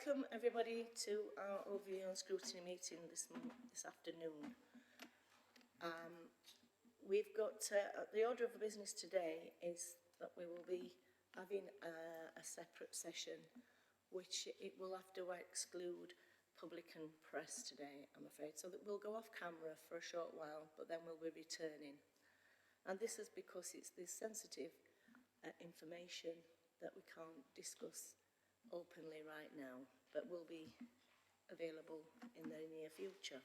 welcome everybody to our overview and scrutiny meeting this afternoon. We've got the order of business today is that we will be having a separate session, which it will have to exclude public and press today, I'm afraid. So that we'll go off camera for a short while, but then we'll be returning. And this is because it's this sensitive information that we can't discuss openly right now, but will be available in the near future.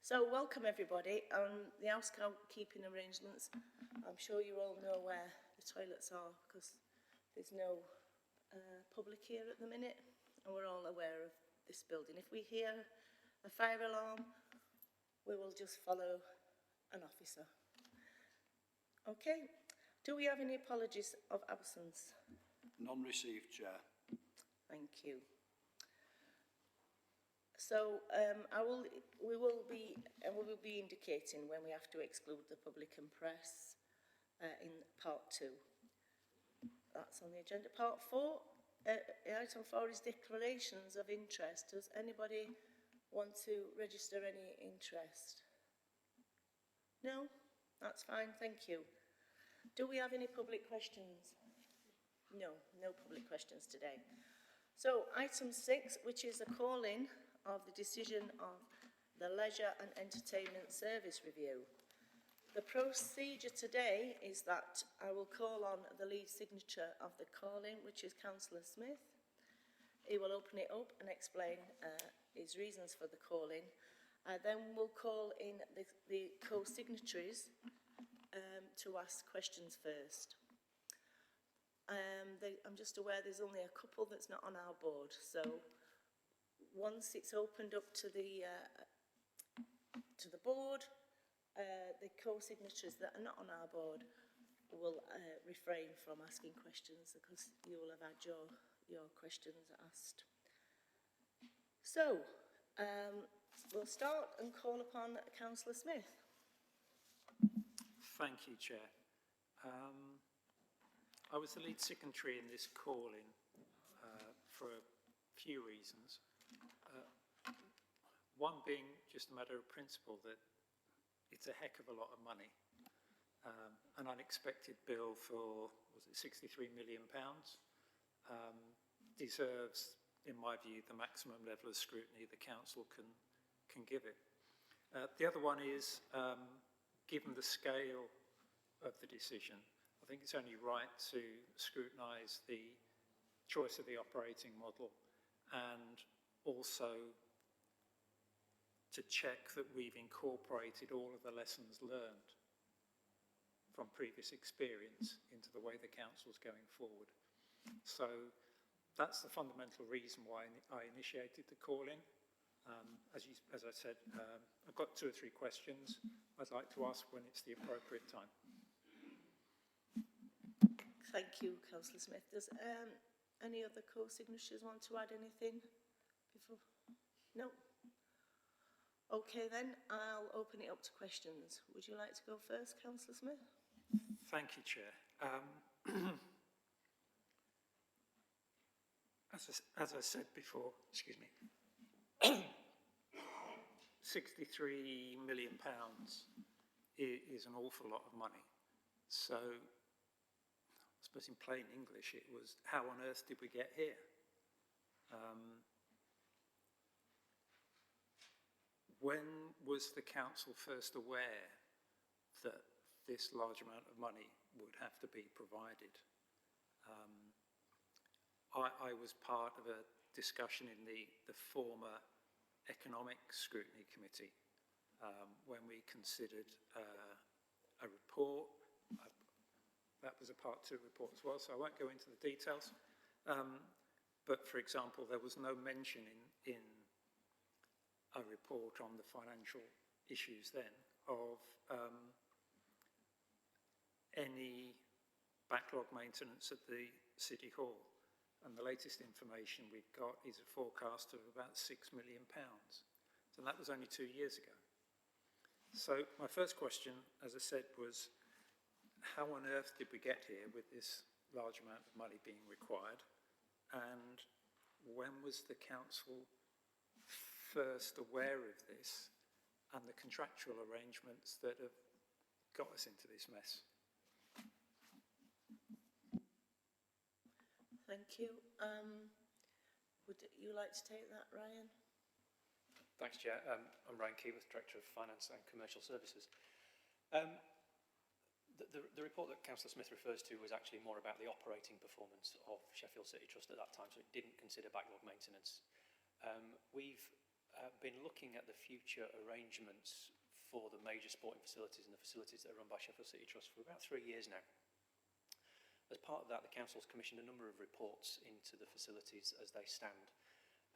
So welcome everybody. The housekeeping arrangements, I'm sure you all know where the toilets are because there's no public here at the minute, and we're all aware of this building. If we hear a fire alarm, we will just follow an officer. Okay, do we have any apologies of absence? None received, Chair. Thank you. So we will be indicating when we have to exclude the public and press in part 2. That's on the agenda. Part 4, item 4 is declarations of interest. Does anybody want to register any interest? No? That's fine, thank you. Do we have any public questions? No, no public questions today. So item 6, which is a call-in of the decision of the Leisure and Entertainment Service Review. The procedure today is that I will call on the lead signature of the call-in, which is Councillor Smith. He will open it up and explain his reasons for the call-in. Then we'll call in the co-signatories to ask questions first. I'm just aware there's only a couple that's not on our board, so once it's opened up to the board, the co-signatories that are not on our board will refrain from asking questions because you will have had your questions asked. So we'll start and call upon Councillor Smith. Thank you, Chair. I was the lead signatory in this call-in for a few reasons. One being just a matter of principle that it's a heck of a lot of money. An unexpected bill for, was it £63 million, deserves, in my view, the maximum level of scrutiny the council can give it. The other one is, given the scale of the decision, I think it's only right to scrutinise the choice of the operating model and also to check that we've incorporated all of the lessons learned from previous experience into the way the council's going forward. So that's the fundamental reason why I initiated the call-in. As I said, I've got 2 or 3 questions I'd like to ask when it's the appropriate time. Thank you, Councillor Smith. Does any other co-signatories want to add anything before? No? Okay then, I'll open it up to questions. Would you like to go first, Councillor Smith? Thank you, Chair. As I said before, excuse me, £63 million is an awful lot of money. So, I suppose in plain English, it was, how on earth did we get here? When was the council first aware that this large amount of money would have to be provided? I was part of a discussion in the former Economic Scrutiny Committee when we considered a report. That was a Part 2 report as well, so I won't go into the details. But, for example, there was no mention in a report on the financial issues then of any backlog maintenance at the City Hall. And the latest information we've got is a forecast of about £6 million. And that was only 2 years ago. So my first question, as I said, was how on earth did we get here with this large amount of money being required? And when was the council first aware of this and the contractual arrangements that have got us into this mess? Thank you. Would you like to take that, Ryan? Thanks, Chair. I'm Ryan Keyworth, Director of Finance and Commercial Services. The report that Councillor Smith refers to was actually more about the operating performance of Sheffield City Trust at that time, so it didn't consider backlog maintenance. We've been looking at the future arrangements for the major sporting facilities and the facilities that are run by Sheffield City Trust for about 3 years now. As part of that, the Council's commissioned a number of reports into the facilities as they stand,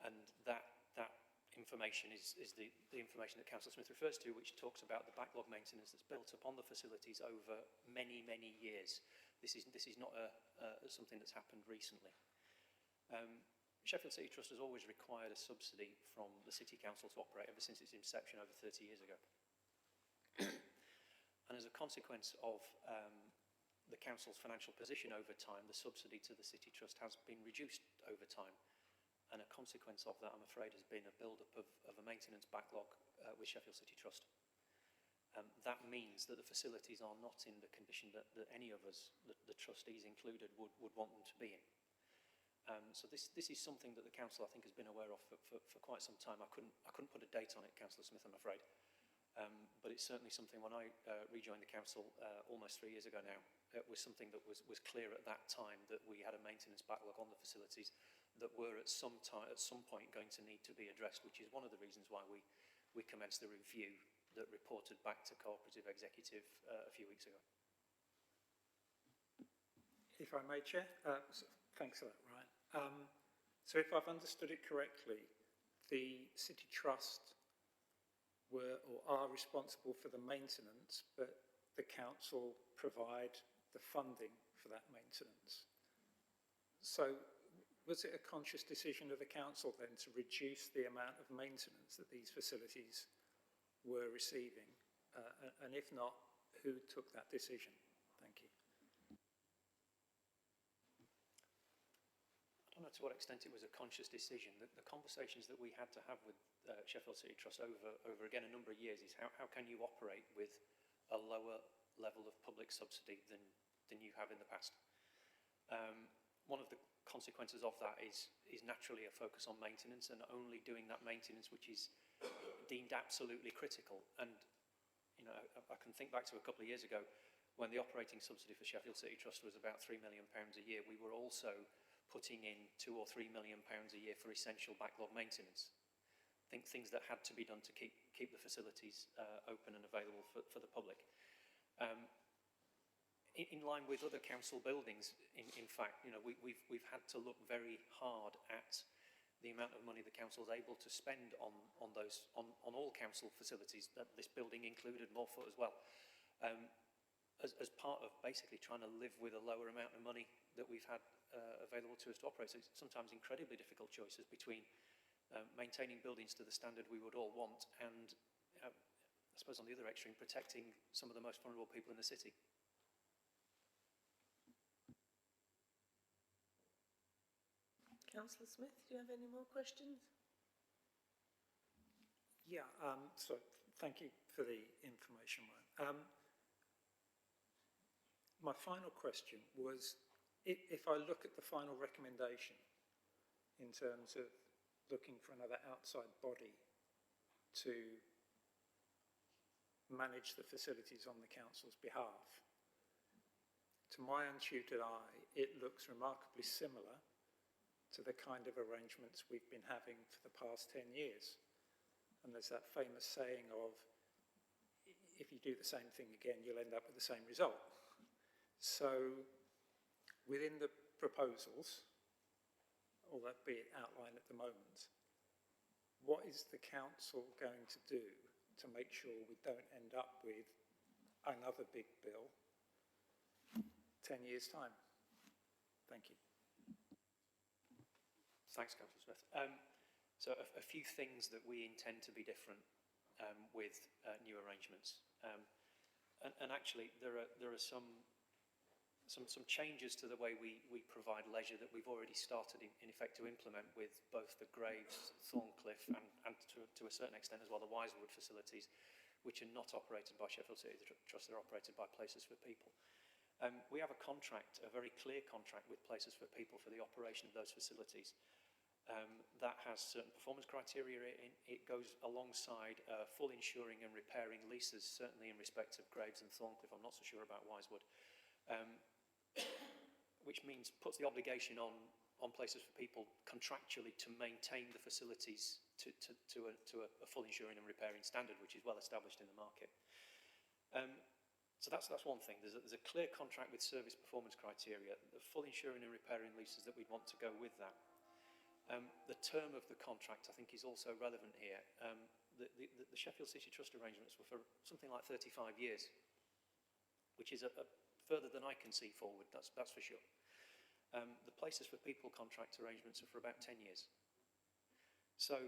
and that information is the information that Councillor Smith refers to, which talks about the backlog maintenance that's built upon the facilities over many, many years. This is not something that's happened recently. Sheffield City Trust has always required a subsidy from the City Council to operate ever since its inception over 30 years ago. And as a consequence of the Council's financial position over time, the subsidy to the City Trust has been reduced over time. And a consequence of that, I'm afraid, has been a build-up of a maintenance backlog with Sheffield City Trust. That means that the facilities are not in the condition that any of us, the trustees included, would want them to be in. So this is something that the Council, I think, has been aware of for quite some time. I couldn't put a date on it, Councillor Smith, I'm afraid. But it's certainly something, when I rejoined the Council almost 3 years ago now, it was something that was clear at that time that we had a maintenance backlog on the facilities that were at some point going to need to be addressed, which is one of the reasons why we commenced the review that reported back to Cooperative Executive a few weeks ago. If I may, Chair. Thanks for that, Ryan. So if I've understood it correctly, the City Trust were or are responsible for the maintenance, but the council provide the funding for that maintenance. So was it a conscious decision of the council then to reduce the amount of maintenance that these facilities were receiving? And if not, who took that decision? Thank you. I don't know to what extent it was a conscious decision. The conversations that we had to have with Sheffield City Trust over again a number of years is how can you operate with a lower level of public subsidy than you have in the past. One of the consequences of that is naturally a focus on maintenance and only doing that maintenance which is deemed absolutely critical. And you know, I can think back to a couple of years ago when the operating subsidy for Sheffield City Trust was about £3 million a year. We were also putting in £2 or £3 million a year for essential backlog maintenance. Things that had to be done to keep the facilities open and available for the public. In line with other council buildings, in fact, you know, we've had to look very hard at the amount of money the council is able to spend on all council facilities. This building included, Moorfoot as well, as part of basically trying to live with a lower amount of money that we've had available to us to operate. So it's sometimes incredibly difficult choices between maintaining buildings to the standard we would all want and, I suppose on the other extreme, protecting some of the most vulnerable people in the city. Councillor Smith, do you have any more questions? Yeah, so thank you for the information, Ryan. My final question was, if I look at the final recommendation in terms of looking for another outside body to manage the facilities on the council's behalf, to my untutored eye, it looks remarkably similar to the kind of arrangements we've been having for the past 10 years. And there's that famous saying of, if you do the same thing again, you'll end up with the same result. So within the proposals, albeit outlined at the moment, what is the council going to do to make sure we don't end up with another big bill 10 years' time? Thank you. Thanks, Councillor Smith. So a few things that we intend to be different with new arrangements. And actually, there are some some changes to the way we provide leisure that we've already started in effect to implement with both the Graves, Thorncliffe and to a certain extent as well the Wisewood facilities, which are not operated by Sheffield City Trust, they're operated by Places for People. We have a contract, a very clear contract with Places for People for the operation of those facilities. That has certain performance criteria in. It goes alongside full insuring and repairing leases, certainly in respect of Graves and Thorncliffe. I'm not so sure about Wisewood. Which means puts the obligation on Places for People contractually to maintain the facilities to a full insuring and repairing standard, which is well established in the market. So that's one thing. There's a clear contract with service performance criteria, the full insuring and repairing leases that we'd want to go with that. The term of the contract, I think, is also relevant here. The Sheffield City Trust arrangements were for something like 35 years, which is a further than I can see forward, that's for sure. The Places for People contract arrangements are for about 10 years. So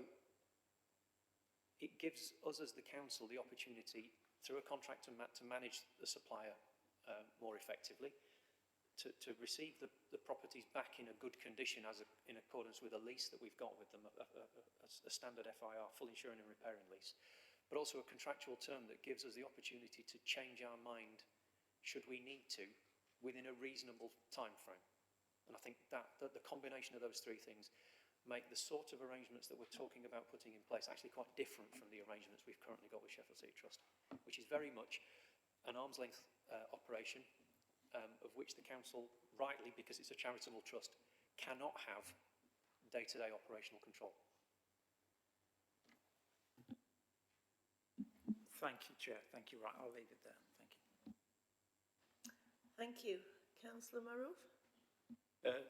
it gives us as the council the opportunity, through a contract to manage the supplier more effectively, to receive the properties back in a good condition in accordance with a lease that we've got with them, a standard FIR, full insuring and repairing lease, but also a contractual term that gives us the opportunity to change our mind should we need to, within a reasonable time frame. And I think that the combination of those three things make the sort of arrangements that we're talking about putting in place actually quite different from the arrangements we've currently got with Sheffield City Trust, which is very much an arm's length operation, of which the council, rightly, because it's a charitable trust, cannot have day-to-day operational control. Thank you, Chair. Thank you. Right, I'll leave it there. Thank you. Thank you. Councillor Maroof?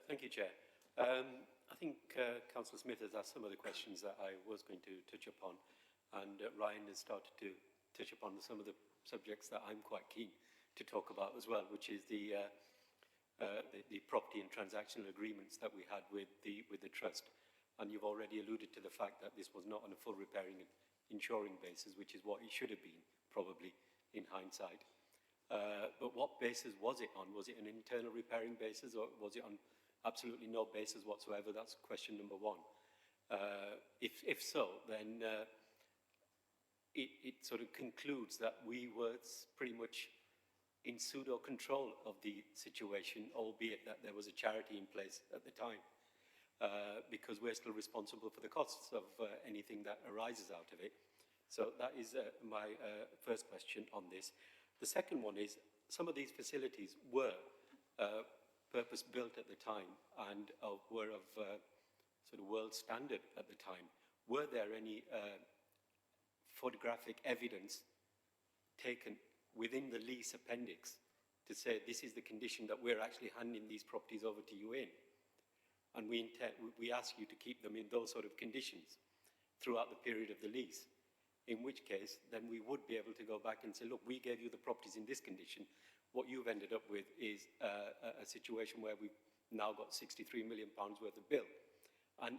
Thank you, Chair. I think Councillor Smith has asked some of the questions that I was going to touch upon, and Ryan has started to touch upon some of the subjects that I'm quite keen to talk about as well, which is the property and transactional agreements that we had with the trust. And you've already alluded to the fact that this was not on a full repairing and insuring basis, which is what it should have been, probably, in hindsight. But what basis was it on? Was it an internal repairing basis, or was it on absolutely no basis whatsoever? That's question number one. If so, then it sort of concludes that we were pretty much in pseudo control of the situation, albeit that there was a charity in place at the time, because we're still responsible for the costs of anything that arises out of it. So that is my first question on this. The second one is, some of these facilities were purpose-built at the time and were of sort of world standard at the time. Were there any photographic evidence taken within the lease appendix to say this is the condition that we're actually handing these properties over to you in? And we ask you to keep them in those sort of conditions throughout the period of the lease. In which case, then we would be able to go back and say, look, we gave you the properties in this condition. What you've ended up with is a situation where we've now got £63 million worth of bill. And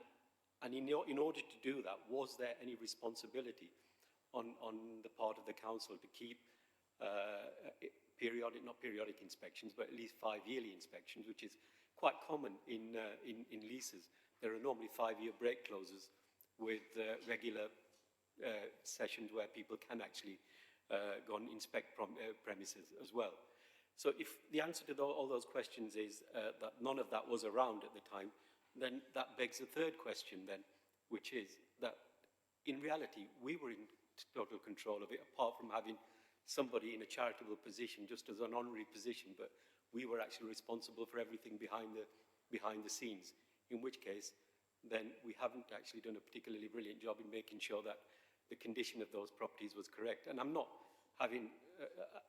in order to do that, was there any responsibility on the part of the council to keep not periodic inspections, but at least 5 yearly inspections, which is quite common in leases. There are normally 5-year break clauses with regular sessions where people can actually go and inspect premises as well. So if the answer to all those questions is that none of that was around at the time, then that begs a third question then, which is that in reality, we were in total control of it, apart from having somebody in a charitable position, just as an honorary position, but we were actually responsible for everything behind the scenes, in which case, then we haven't actually done a particularly brilliant job in making sure that the condition of those properties was correct. And I'm not having,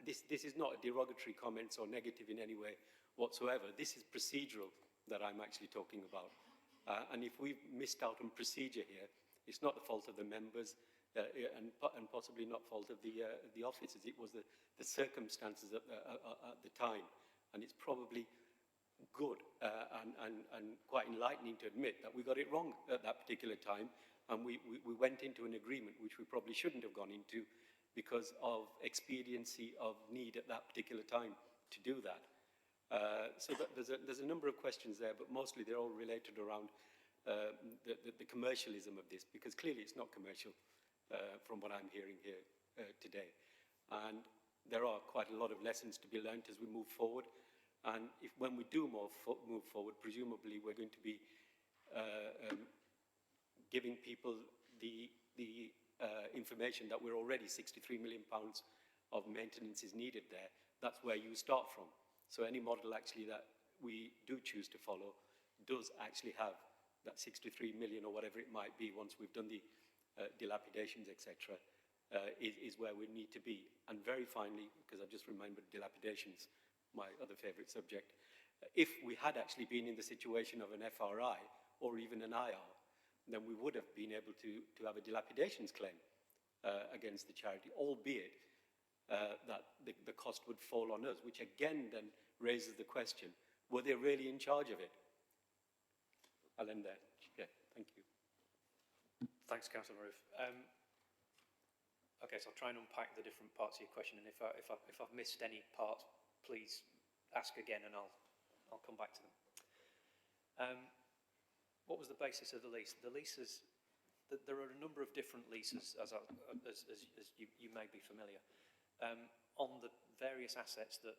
this is not a derogatory comment or negative in any way whatsoever. This is procedural that I'm actually talking about. And if we've missed out on procedure here, it's not the fault of the members and possibly not fault of the officers. It was the circumstances at the time. And it's probably good and quite enlightening to admit that we got it wrong at that particular time. And we went into an agreement which we probably shouldn't have gone into because of expediency of need at that particular time to do that. There's a number of questions there, but mostly they're all related around the commercialism of this, because clearly it's not commercial from what I'm hearing here today. And there are quite a lot of lessons to be learned as we move forward. And when we do move forward, presumably we're going to be giving people the information that we're already £63 million of maintenance is needed there. That's where you start from. So any model actually that we do choose to follow does actually have that 63 million or whatever it might be once we've done the dilapidations, etc., is where we need to be. And very finally, because I've just remembered dilapidations, my other favourite subject, if we had actually been in the situation of an FRI or even an IR, then we would have been able to have a dilapidations claim against the charity, albeit that the cost would fall on us, which again then raises the question, were they really in charge of it? I'll end there. Yeah, thank you. Thanks, Councillor Maroof. Okay, so I'll try and unpack the different parts of your question, and if I've missed any part, please ask again and I'll come back to them. What was the basis of the lease? The leases, there are a number of different leases, as you may be familiar, on the various assets that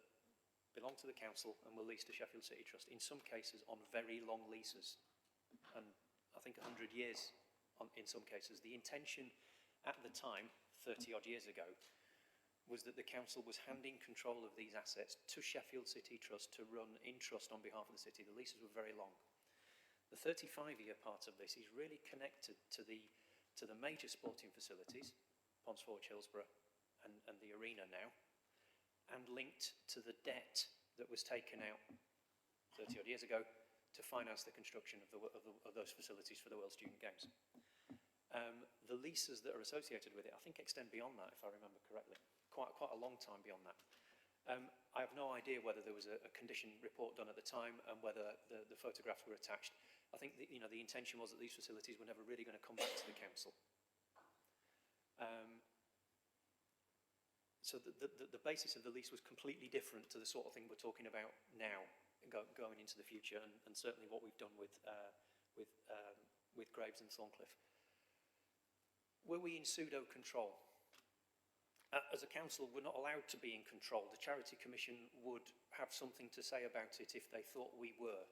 belong to the council and were leased to Sheffield City Trust, in some cases on very long leases, and I think 100 years in some cases. The intention at the time, 30 odd years ago, was that the council was handing control of these assets to Sheffield City Trust to run in trust on behalf of the city. The leases were very long. The 35-year part of this is really connected to the major sporting facilities, Ponds Forge, Hillsborough, and the arena now, and linked to the debt that was taken out 30 odd years ago to finance the construction of those facilities for the World Student Games. The leases that are associated with it, I think, extend beyond that, if I remember correctly, quite a long time beyond that. I have no idea whether there was a condition report done at the time and whether the photographs were attached. I think the intention was that these facilities were never really going to come back to the council. So the basis of the lease was completely different to the sort of thing we're talking about now, going into the future, and certainly what we've done with Graves and Thorncliffe. Were we in pseudo control? As a council, we're not allowed to be in control. The Charity Commission would have something to say about it if they thought we were.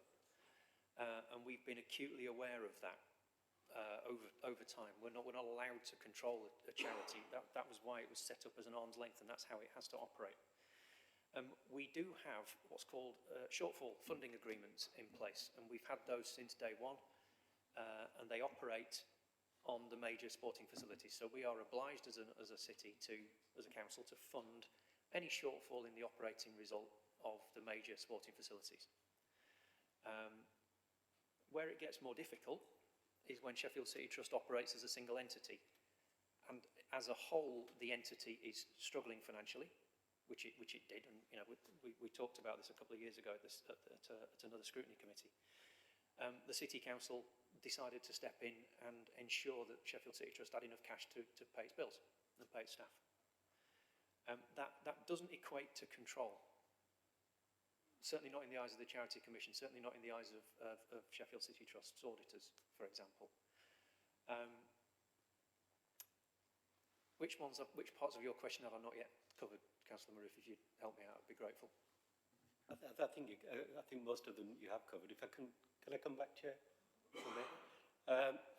And we've been acutely aware of that over time. We're not allowed to control a charity. That was why it was set up as an arm's length, and that's how it has to operate. We do have what's called shortfall funding agreements in place, and we've had those since day one, and they operate on the major sporting facilities. So we are obliged as a city, as a council, to fund any shortfall in the operating result of the major sporting facilities. Where it gets more difficult is when Sheffield City Trust operates as a single entity. And as a whole, the entity is struggling financially, which it did. And we talked about this a couple of years ago at another scrutiny committee. The City Council decided to step in and ensure that Sheffield City Trust had enough cash to pay its bills and pay its staff. That doesn't equate to control. Certainly not in the eyes of the Charity Commission, certainly not in the eyes of Sheffield City Trust's auditors, for example. Which parts of your question have I not yet covered, Councillor Maroof? If you'd help me out, I'd be grateful. I think most of them you have covered. If I can I come back, Chair?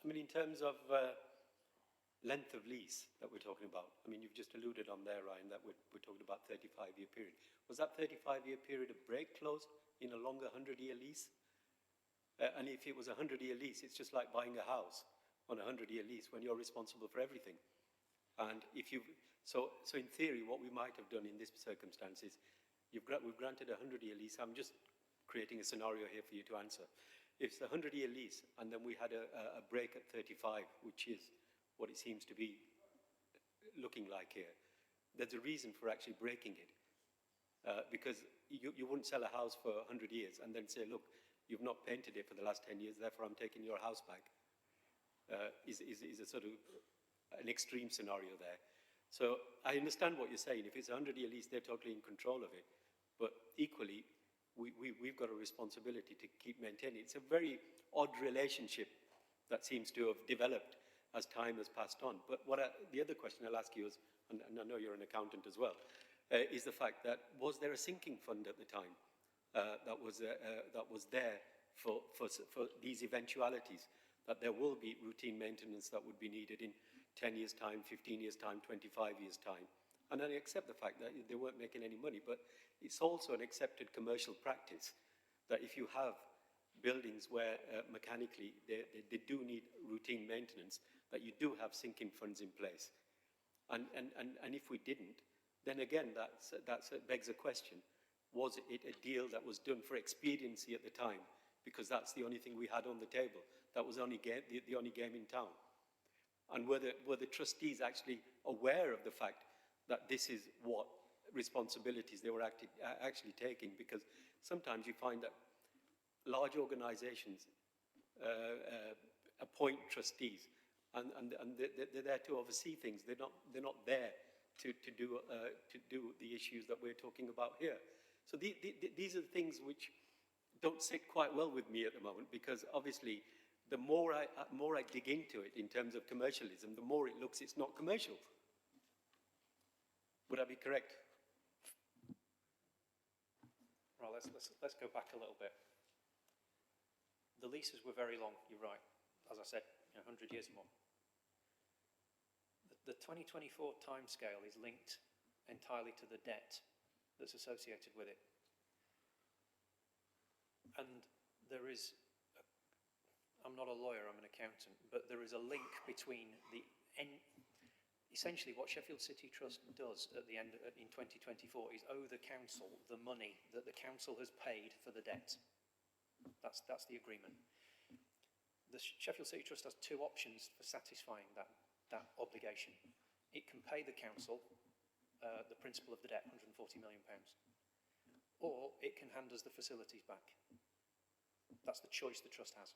In terms of length of lease that we're talking about, you've just alluded on there, Ryan, that we're talking about 35-year period. Was that 35-year period a break clause in a longer 100-year lease? And if it was a 100-year lease, it's just like buying a house on a 100-year lease when you're responsible for everything. And so in theory, what we might have done in this circumstance is we've granted a 100-year lease. I'm just creating a scenario here for you to answer. If it's a 100-year lease and then we had a break at 35, which is what it seems to be looking like here, there's a reason for actually breaking it. Because you wouldn't sell a house for 100 years and then say, look, you've not painted it for the last 10 years, therefore I'm taking your house back. Is a sort of an extreme scenario there. So I understand what you're saying. If it's a 100-year lease, they're totally in control of it. But equally, we've got a responsibility to keep maintaining. It's a very odd relationship that seems to have developed as time has passed on. But the other question I'll ask you is, and I know you're an accountant as well, is the fact that was there a sinking fund at the time that was there for these eventualities, that there will be routine maintenance that would be needed in 10 years' time, 15 years' time, 25 years' time. And I accept the fact that they weren't making any money, but it's also an accepted commercial practice that if you have buildings where mechanically they do need routine maintenance, that you do have sinking funds in place. And if we didn't, then again, that begs a question. Was it a deal that was done for expediency at the time? Because that's the only thing we had on the table. That was the only game in town. And were the trustees actually aware of the fact that this is what responsibilities they were actually taking? Because sometimes you find that large organizations appoint trustees, and they're there to oversee things. They're not there to do the issues that we're talking about here. So these are the things which don't sit quite well with me at the moment, because obviously the more I dig into it in terms of commercialism, the more it looks it's not commercial. Would I be correct? Right, let's go back a little bit. The leases were very long, you're right. As I said, 100 years or more. The 2024 timescale is linked entirely to the debt that's associated with it. And there is, I'm not a lawyer, I'm an accountant, but there is a link between essentially what Sheffield City Trust does at the end, in 2024, is owe the council the money that the council has paid for the debt. That's the agreement. The Sheffield City Trust has two options for satisfying that obligation. It can pay the council the principal of the debt, £140 million, or it can hand us the facilities back. That's the choice the trust has.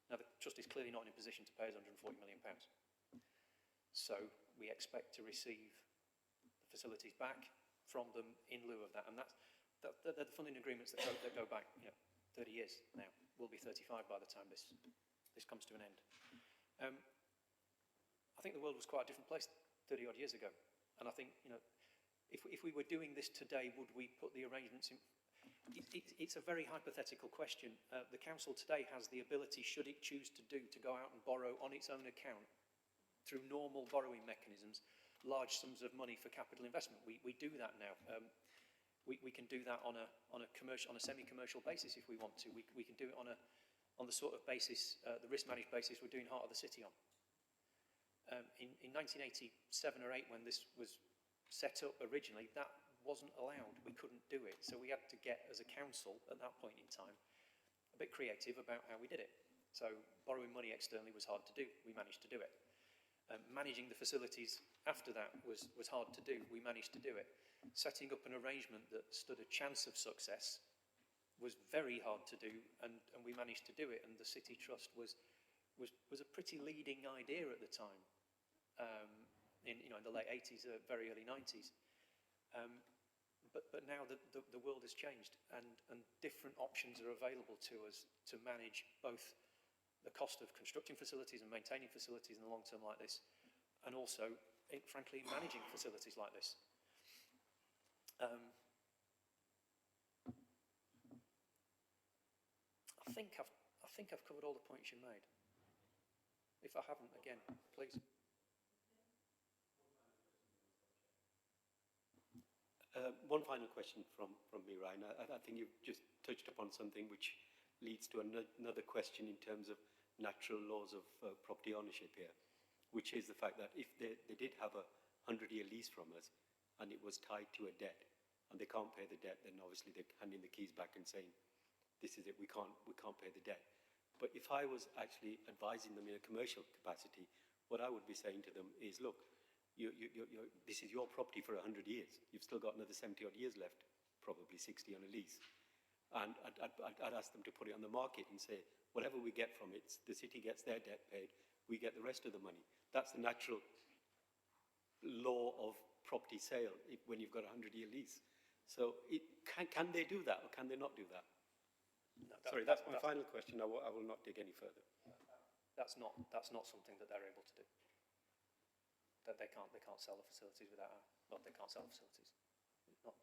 Now, the trust is clearly not in a position to pay us £140 million. So we expect to receive the facilities back from them in lieu of that. And they're the funding agreements that go back 30 years now. We'll be 35 by the time this comes to an end. I think the world was quite a different place 30 odd years ago. And I think, if we were doing this today, would we put the arrangements in? It's a very hypothetical question. The council today has the ability, should it choose to go out and borrow on its own account through normal borrowing mechanisms, large sums of money for capital investment. We do that now. We can do that on a semi-commercial basis if we want to. We can do it on the sort of basis, the risk-managed basis we're doing Heart of the City on. In 1987 or 8, when this was set up originally, that wasn't allowed. We couldn't do it. So we had to get, as a council at that point in time, a bit creative about how we did it. So borrowing money externally was hard to do. We managed to do it. Managing the facilities after that was hard to do. We managed to do it. Setting up an arrangement that stood a chance of success was very hard to do, and we managed to do it. And the City Trust was a pretty leading idea at the time, in the late 80s, very early 90s. But now the world has changed, and different options are available to us to manage both the cost of constructing facilities and maintaining facilities in the long term like this, and also, frankly, managing facilities like this. I think I've covered all the points you made. If I haven't, again, please. One final question from me, Ryan. I think you've just touched upon something which leads to another question in terms of natural laws of property ownership here, which is the fact that if they did have a 100-year lease from us and it was tied to a debt and they can't pay the debt, then obviously they're handing the keys back and saying, this is it, we can't pay the debt. But if I was actually advising them in a commercial capacity, what I would be saying to them is, look, this is your property for 100 years. You've still got another 70 odd years left, probably 60 on a lease. And I'd ask them to put it on the market and say, whatever we get from it, the city gets their debt paid, we get the rest of the money. That's the natural law of property sale when you've got a 100-year lease. So can they do that or can they not do that? No, Sorry, that's my final question. I will not dig any further. That's not something that they're able to do. That they can't sell the facilities without they can't sell the facilities.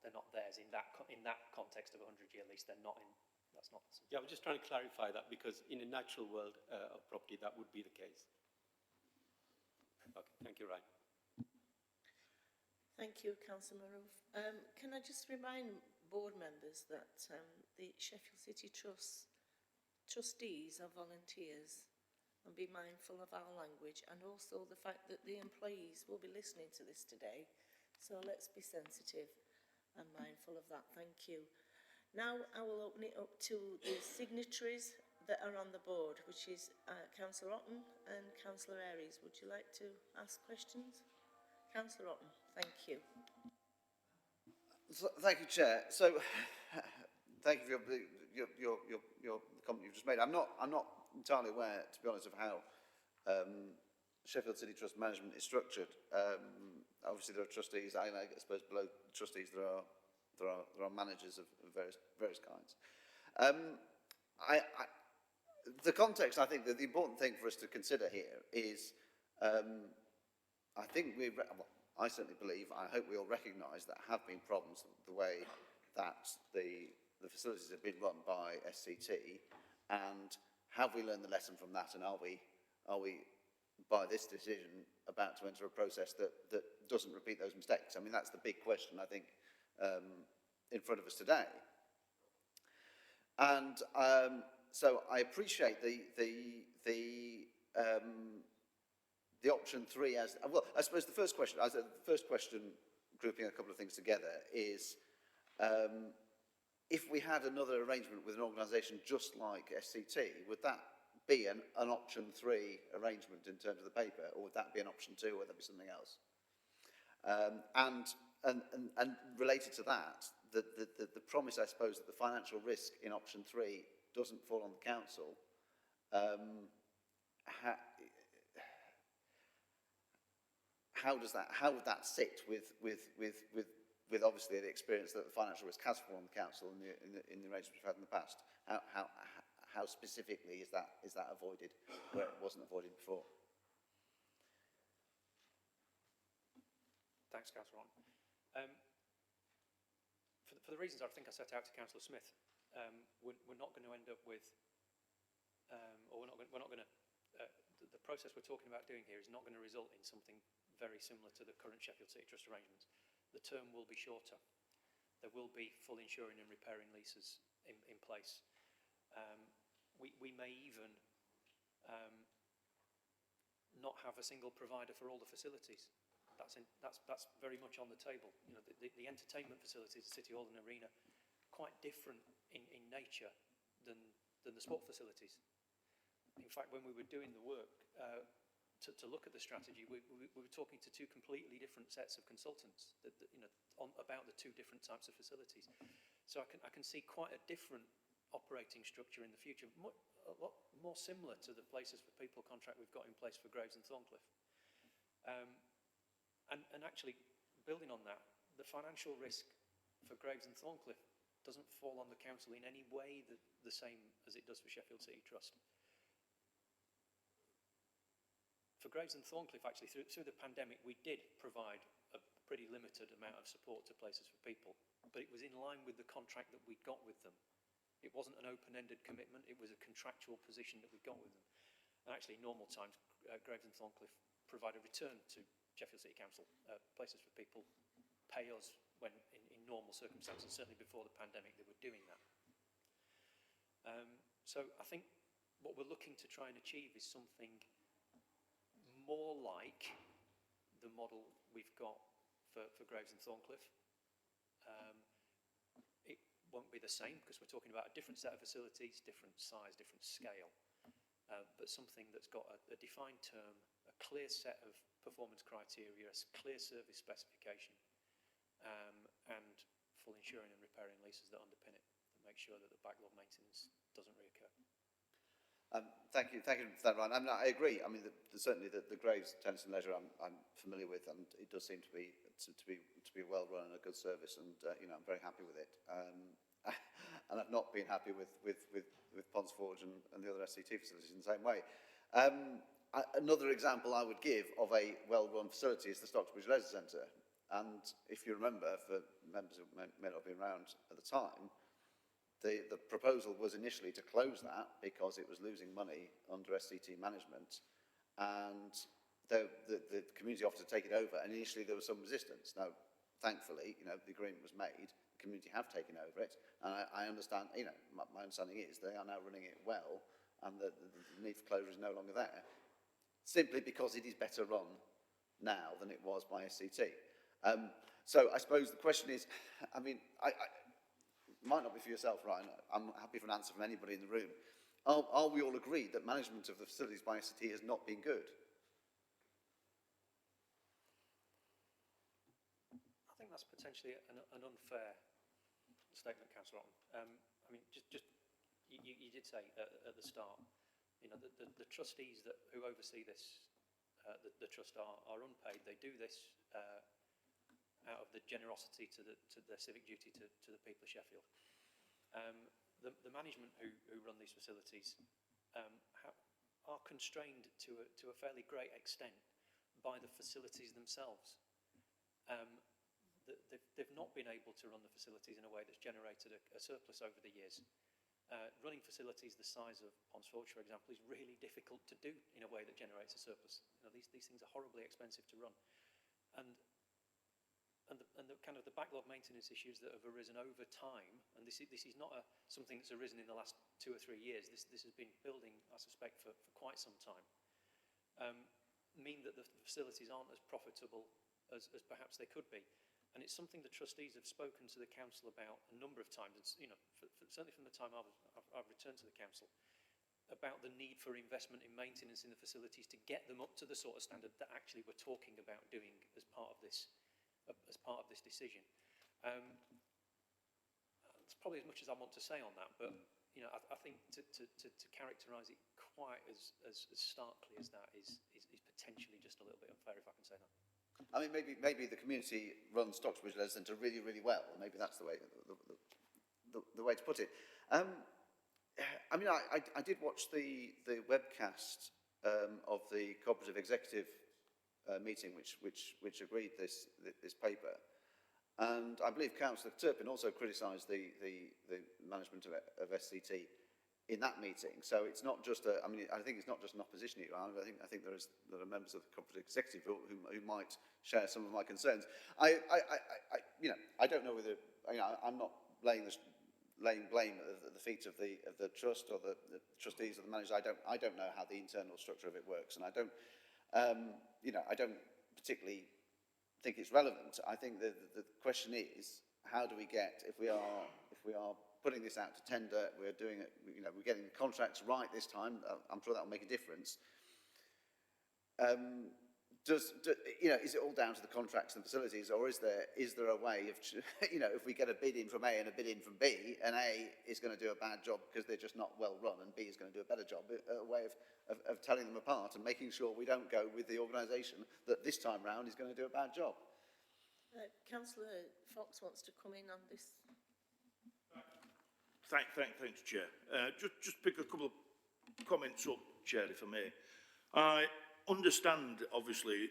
They're not theirs in that context of a 100-year lease. They're not in. That's not. Yeah, I'm just trying to clarify that because in a natural world of property, that would be the case. Okay, thank you, Ryan. Thank you, Councillor Maroof. Can I just remind board members that the Sheffield City Trust trustees are volunteers, and be mindful of our language, and also the fact that the employees will be listening to this today. So let's be sensitive and mindful of that. Thank you. Now I will open it up to the signatories that are on the board, which is Councillor Otten and Councillor Aries. Would you like to ask questions? Councillor Otten, thank you. So, thank you, Chair. So, thank you for your comment you've just made. I'm not entirely aware, to be honest, of how Sheffield City Trust management is structured. Obviously, there are trustees. I suppose below trustees there are managers of various kinds. The context, I think, that the important thing for us to consider here is, I think I certainly believe, I hope we all recognise that have been problems with the way that the facilities have been run by SCT, and have we learned the lesson from that, and are we by this decision about to enter a process that doesn't repeat those mistakes? I mean, that's the big question, I think, in front of us today. And so I appreciate the option 3 as well. I suppose the first question, grouping a couple of things together, is if we had another arrangement with an organisation just like SCT, would that be an option 3 arrangement in terms of the paper, or would that be an option 2, or would that be something else? And related to that, the promise, I suppose, that the financial risk in option 3 doesn't fall on the council. How would that sit with obviously the experience that the financial risk has fallen on the council in the arrangements we've had in the past? How specifically is that avoided where it wasn't avoided before? Thanks, Councillor Ron. For the reasons I think I set out to Councillor Smith, we're not going to end up with, the process we're talking about doing here is not going to result in something very similar to the current Sheffield City Trust arrangements. The term will be shorter. There will be full insuring and repairing leases in place. We may even not have a single provider for all the facilities. That's very much on the table. You know, the entertainment facilities, City Hall and Arena, quite different in nature than the sport facilities. In fact, when we were doing the work to look at the strategy, we were talking to two completely different sets of consultants about the two different types of facilities. So I can see quite a different operating structure in the future, a lot more similar to the Places for People contract we've got in place for Graves and Thorncliffe. And actually, building on that, the financial risk for Graves and Thorncliffe doesn't fall on the council in any way the same as it does for Sheffield City Trust. For Graves and Thorncliffe, actually, through the pandemic, we did provide a pretty limited amount of support to Places for People, but it was in line with the contract that we got with them. It wasn't an open-ended commitment, it was a contractual position that we got with them. And actually, in normal times, Graves and Thorncliffe provide a return to Sheffield City Council. Places for People pay us when, in normal circumstances, certainly before the pandemic, they were doing that. So I think what we're looking to try and achieve is something more like the model we've got for Graves and Thorncliffe. It won't be the same because we're talking about a different set of facilities, different size, different scale, but something that's got a defined term, a clear set of performance criteria, a clear service specification, and full insuring and repairing leases that underpin it and make sure that the backlog maintenance doesn't reoccur. Thank you for that, Ryan. I mean, I agree. I mean, certainly the Graves Tennis and Leisure I'm familiar with, and it does seem to be well run and a good service, and you know, I'm very happy with it. And I've not been happy with Ponds Forge and the other SCT facilities in the same way. Another example I would give of a well-run facility is the Stockton Leisure Centre. And if you remember, for members who may not have been around at the time, the proposal was initially to close that because it was losing money under SCT management, and the community offered to take it over, and initially there was some resistance. Now, thankfully, you know, the agreement was made, the community have taken over it, and I understand, you know, my understanding is they are now running it well, and the need for closure is no longer there, simply because it is better run now than it was by SCT. So I suppose the question is, I mean, I might not be for yourself, Ryan. I'm happy for an answer from anybody in the room. Are we all agreed that management of the facilities by SCT has not been good? I think that's potentially an unfair statement, Councillor Otten. I mean, you did say at the start, you know, the trustees who oversee this, the trust are unpaid. They do this out of the generosity to their civic duty to the people of Sheffield. The management who run these facilities are constrained to a fairly great extent by the facilities themselves. They've not been able to run the facilities in a way that's generated a surplus over the years. Running facilities the size of Ponds Forge, for example, is really difficult to do in a way that generates a surplus. You know, these things are horribly expensive to run. And the kind of the backlog maintenance issues that have arisen over time, and this is not something that's arisen in the last 2 or 3 years. This has been building, I suspect, for quite some time. Mean that the facilities aren't as profitable as perhaps they could be, and it's something the trustees have spoken to the council about a number of times. It's, you know, certainly from the time I've returned to the council, about the need for investment in maintenance in the facilities to get them up to the sort of standard that actually we're talking about doing as part of this. Decision. It's probably as much as I want to say on that, but you know, I think to characterise it quite as starkly as that is potentially just a little bit unfair, if I can say that. I mean, maybe the community runs Stockton Leisure Centre really, really well. Maybe that's the way to put it. I mean, I did watch the webcast of the cooperative executive meeting which agreed this paper, and I believe Councillor Turpin also criticised the management of SCT in that meeting. So it's not just I mean, I think it's not just an opposition here. I think there are members of the cooperative executive who might share some of my concerns. You know, I don't know whether, you know, I'm not laying blame at the feet of the trust or the trustees or the managers. I don't know how the internal structure of it works, and I don't. You know, I don't particularly think it's relevant. I think the question is, how do we get, if we are putting this out to tender, we're doing it, you know, we're getting the contracts right this time. I'm sure that will make a difference. You know, is it all down to the contracts and facilities, or is there a way of, you know, if we get a bid in from A and a bid in from B, and A is going to do a bad job because they're just not well run, and B is going to do a better job, a way of telling them apart and making sure we don't go with the organisation that this time round is going to do a bad job. Councillor Fox wants to come in on this. Thanks, Chair. Just pick a couple of comments up, Chair, if I may. I understand, obviously,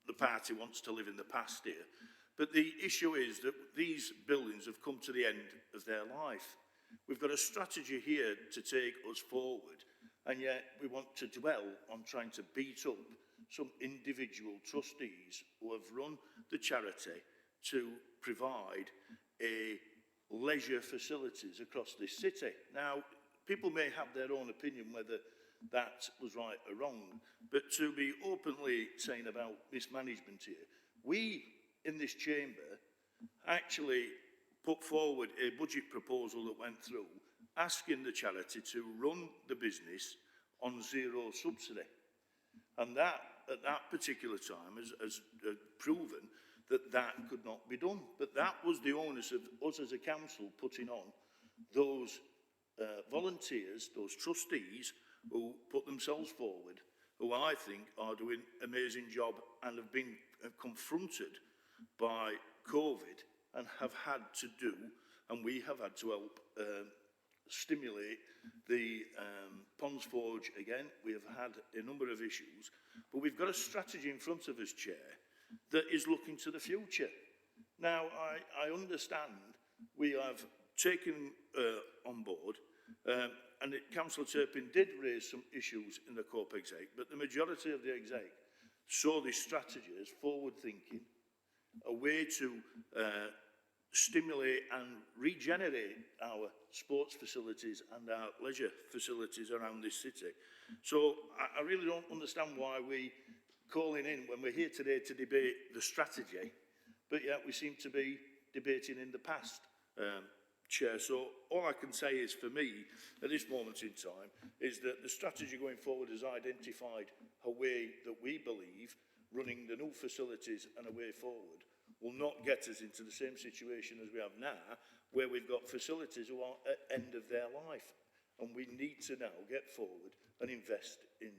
the party wants to live in the past here, but the issue is that these buildings have come to the end of their life. We've got a strategy here to take us forward, and yet we want to dwell on trying to beat up some individual trustees who have run the charity to provide a leisure facilities across this city. Now, people may have their own opinion whether that was right or wrong, but to be openly saying about mismanagement here, we in this chamber actually put forward a budget proposal that went through asking the charity to run the business on zero subsidy, and that at that particular time has proven that could not be done. But that was the onus of us as a council putting on those volunteers, those trustees, who put themselves forward, who I think are doing an amazing job and have been confronted by COVID and have had to do, and we have had to help stimulate the Ponds Forge again. We have had a number of issues, but we've got a strategy in front of us, Chair, that is looking to the future. Now, I understand we have taken on board, and Councillor Turpin did raise some issues in the COPE exec, but the majority of the exec saw this strategy as forward-thinking, a way to stimulate and regenerate our sports facilities and our leisure facilities around this city. So I really don't understand why we calling in when we're here today to debate the strategy, but yet we seem to be debating in the past, Chair. So all I can say is, for me, at this moment in time, is that the strategy going forward has identified a way that we believe running the new facilities and a way forward will not get us into the same situation as we have now, where we've got facilities who are at the end of their life. And we need to now get forward and invest in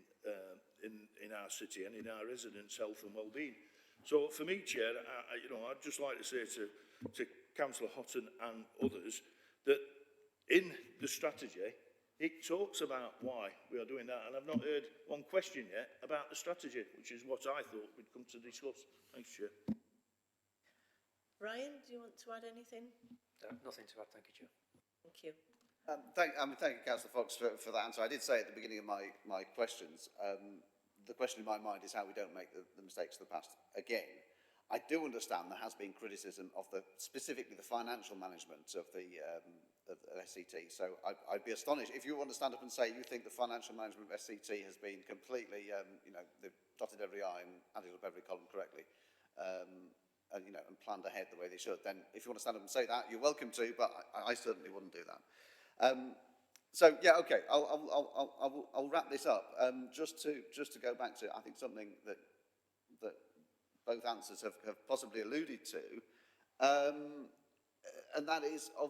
our city and in our residents' health and well-being. So for me, Chair, I'd just like to say to Councillor Houghton and others that in the strategy, it talks about why we are doing that. And I've not heard one question yet about the strategy, which is what I thought we'd come to discuss. Thanks, Chair. Ryan, do you want to add anything? Nothing to add, thank you, Chair. Thank you. Thank you, Councillor Fox, for that answer. I did say at the beginning of my questions, the question in my mind is how we don't make the mistakes of the past again. I do understand there has been criticism of specifically the financial management of the SCT. So I'd be astonished if you want to stand up and say you think the financial management of SCT has been completely, they've dotted every I and added up every column correctly. And planned ahead the way they should, then if you want to stand up and say that, you're welcome to, but I certainly wouldn't do that. So yeah, okay, I'll wrap this up. Just to go back to, I think, something that both answers have possibly alluded to, and that is are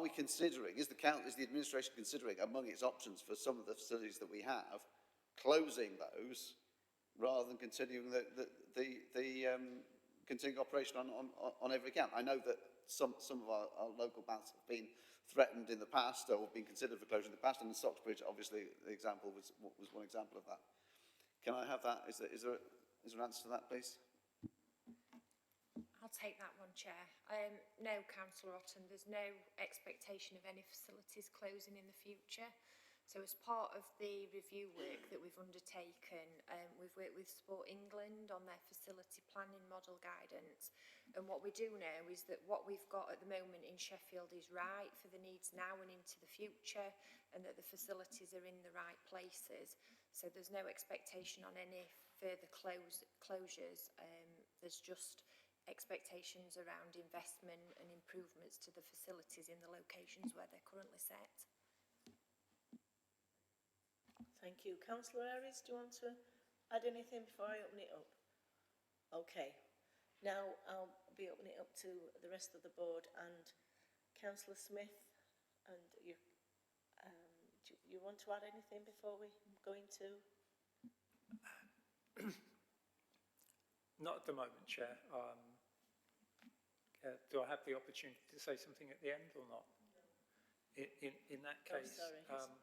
we considering, is the administration considering among its options for some of the facilities that we have, closing those rather than continuing the continuing operation on every account? I know that some of our local baths have been threatened in the past or been considered for closure in the past, and the Stockbridge, obviously, the example was one example of that. Can I have that? Is there an answer to that, please? I'll take that one, Chair. No, Councillor Otten, there's no expectation of any facilities closing in the future. So as part of the review work that we've undertaken, we've worked with Sport England on their facility planning model guidance. And what we do know is that what we've got at the moment in Sheffield is right for the needs now and into the future, and that the facilities are in the right places. So there's no expectation on any further closures. There's just expectations around investment and improvements to the facilities in the locations where they're currently set. Thank you. Councillor Harris, do you want to add anything before I open it up? Okay. Now I'll be opening it up to the rest of the board, and Councillor Smith, and you want to add anything before we go into? Not at the moment, Chair. Do I have the opportunity to say something at the end or not? In that case... Oh, sorry.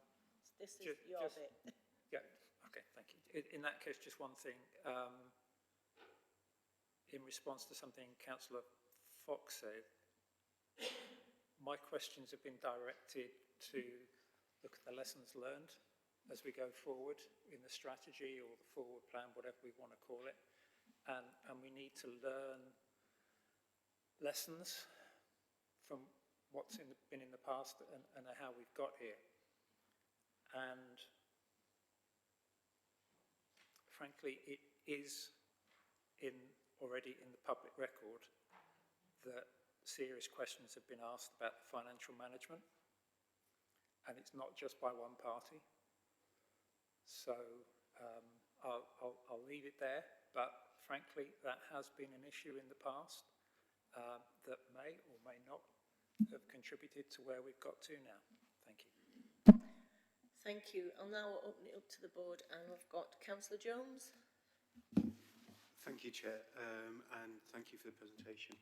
This is your bit. Yeah, okay, thank you. In that case, just one thing. In response to something Councillor Fox said, my questions have been directed to look at the lessons learned as we go forward in the strategy or the forward plan, whatever we want to call it. And we need to learn lessons from what's been in the past and how we've got here. And frankly, it is already in the public record that serious questions have been asked about the financial management, and it's not just by one party. So I'll leave it there, but frankly, that has been an issue in the past that may or may not have contributed to where we've got to now. Thank you. Thank you. I'll now open it up to the board, and I've got Councillor Jones. Thank you, Chair, and thank you for the presentation.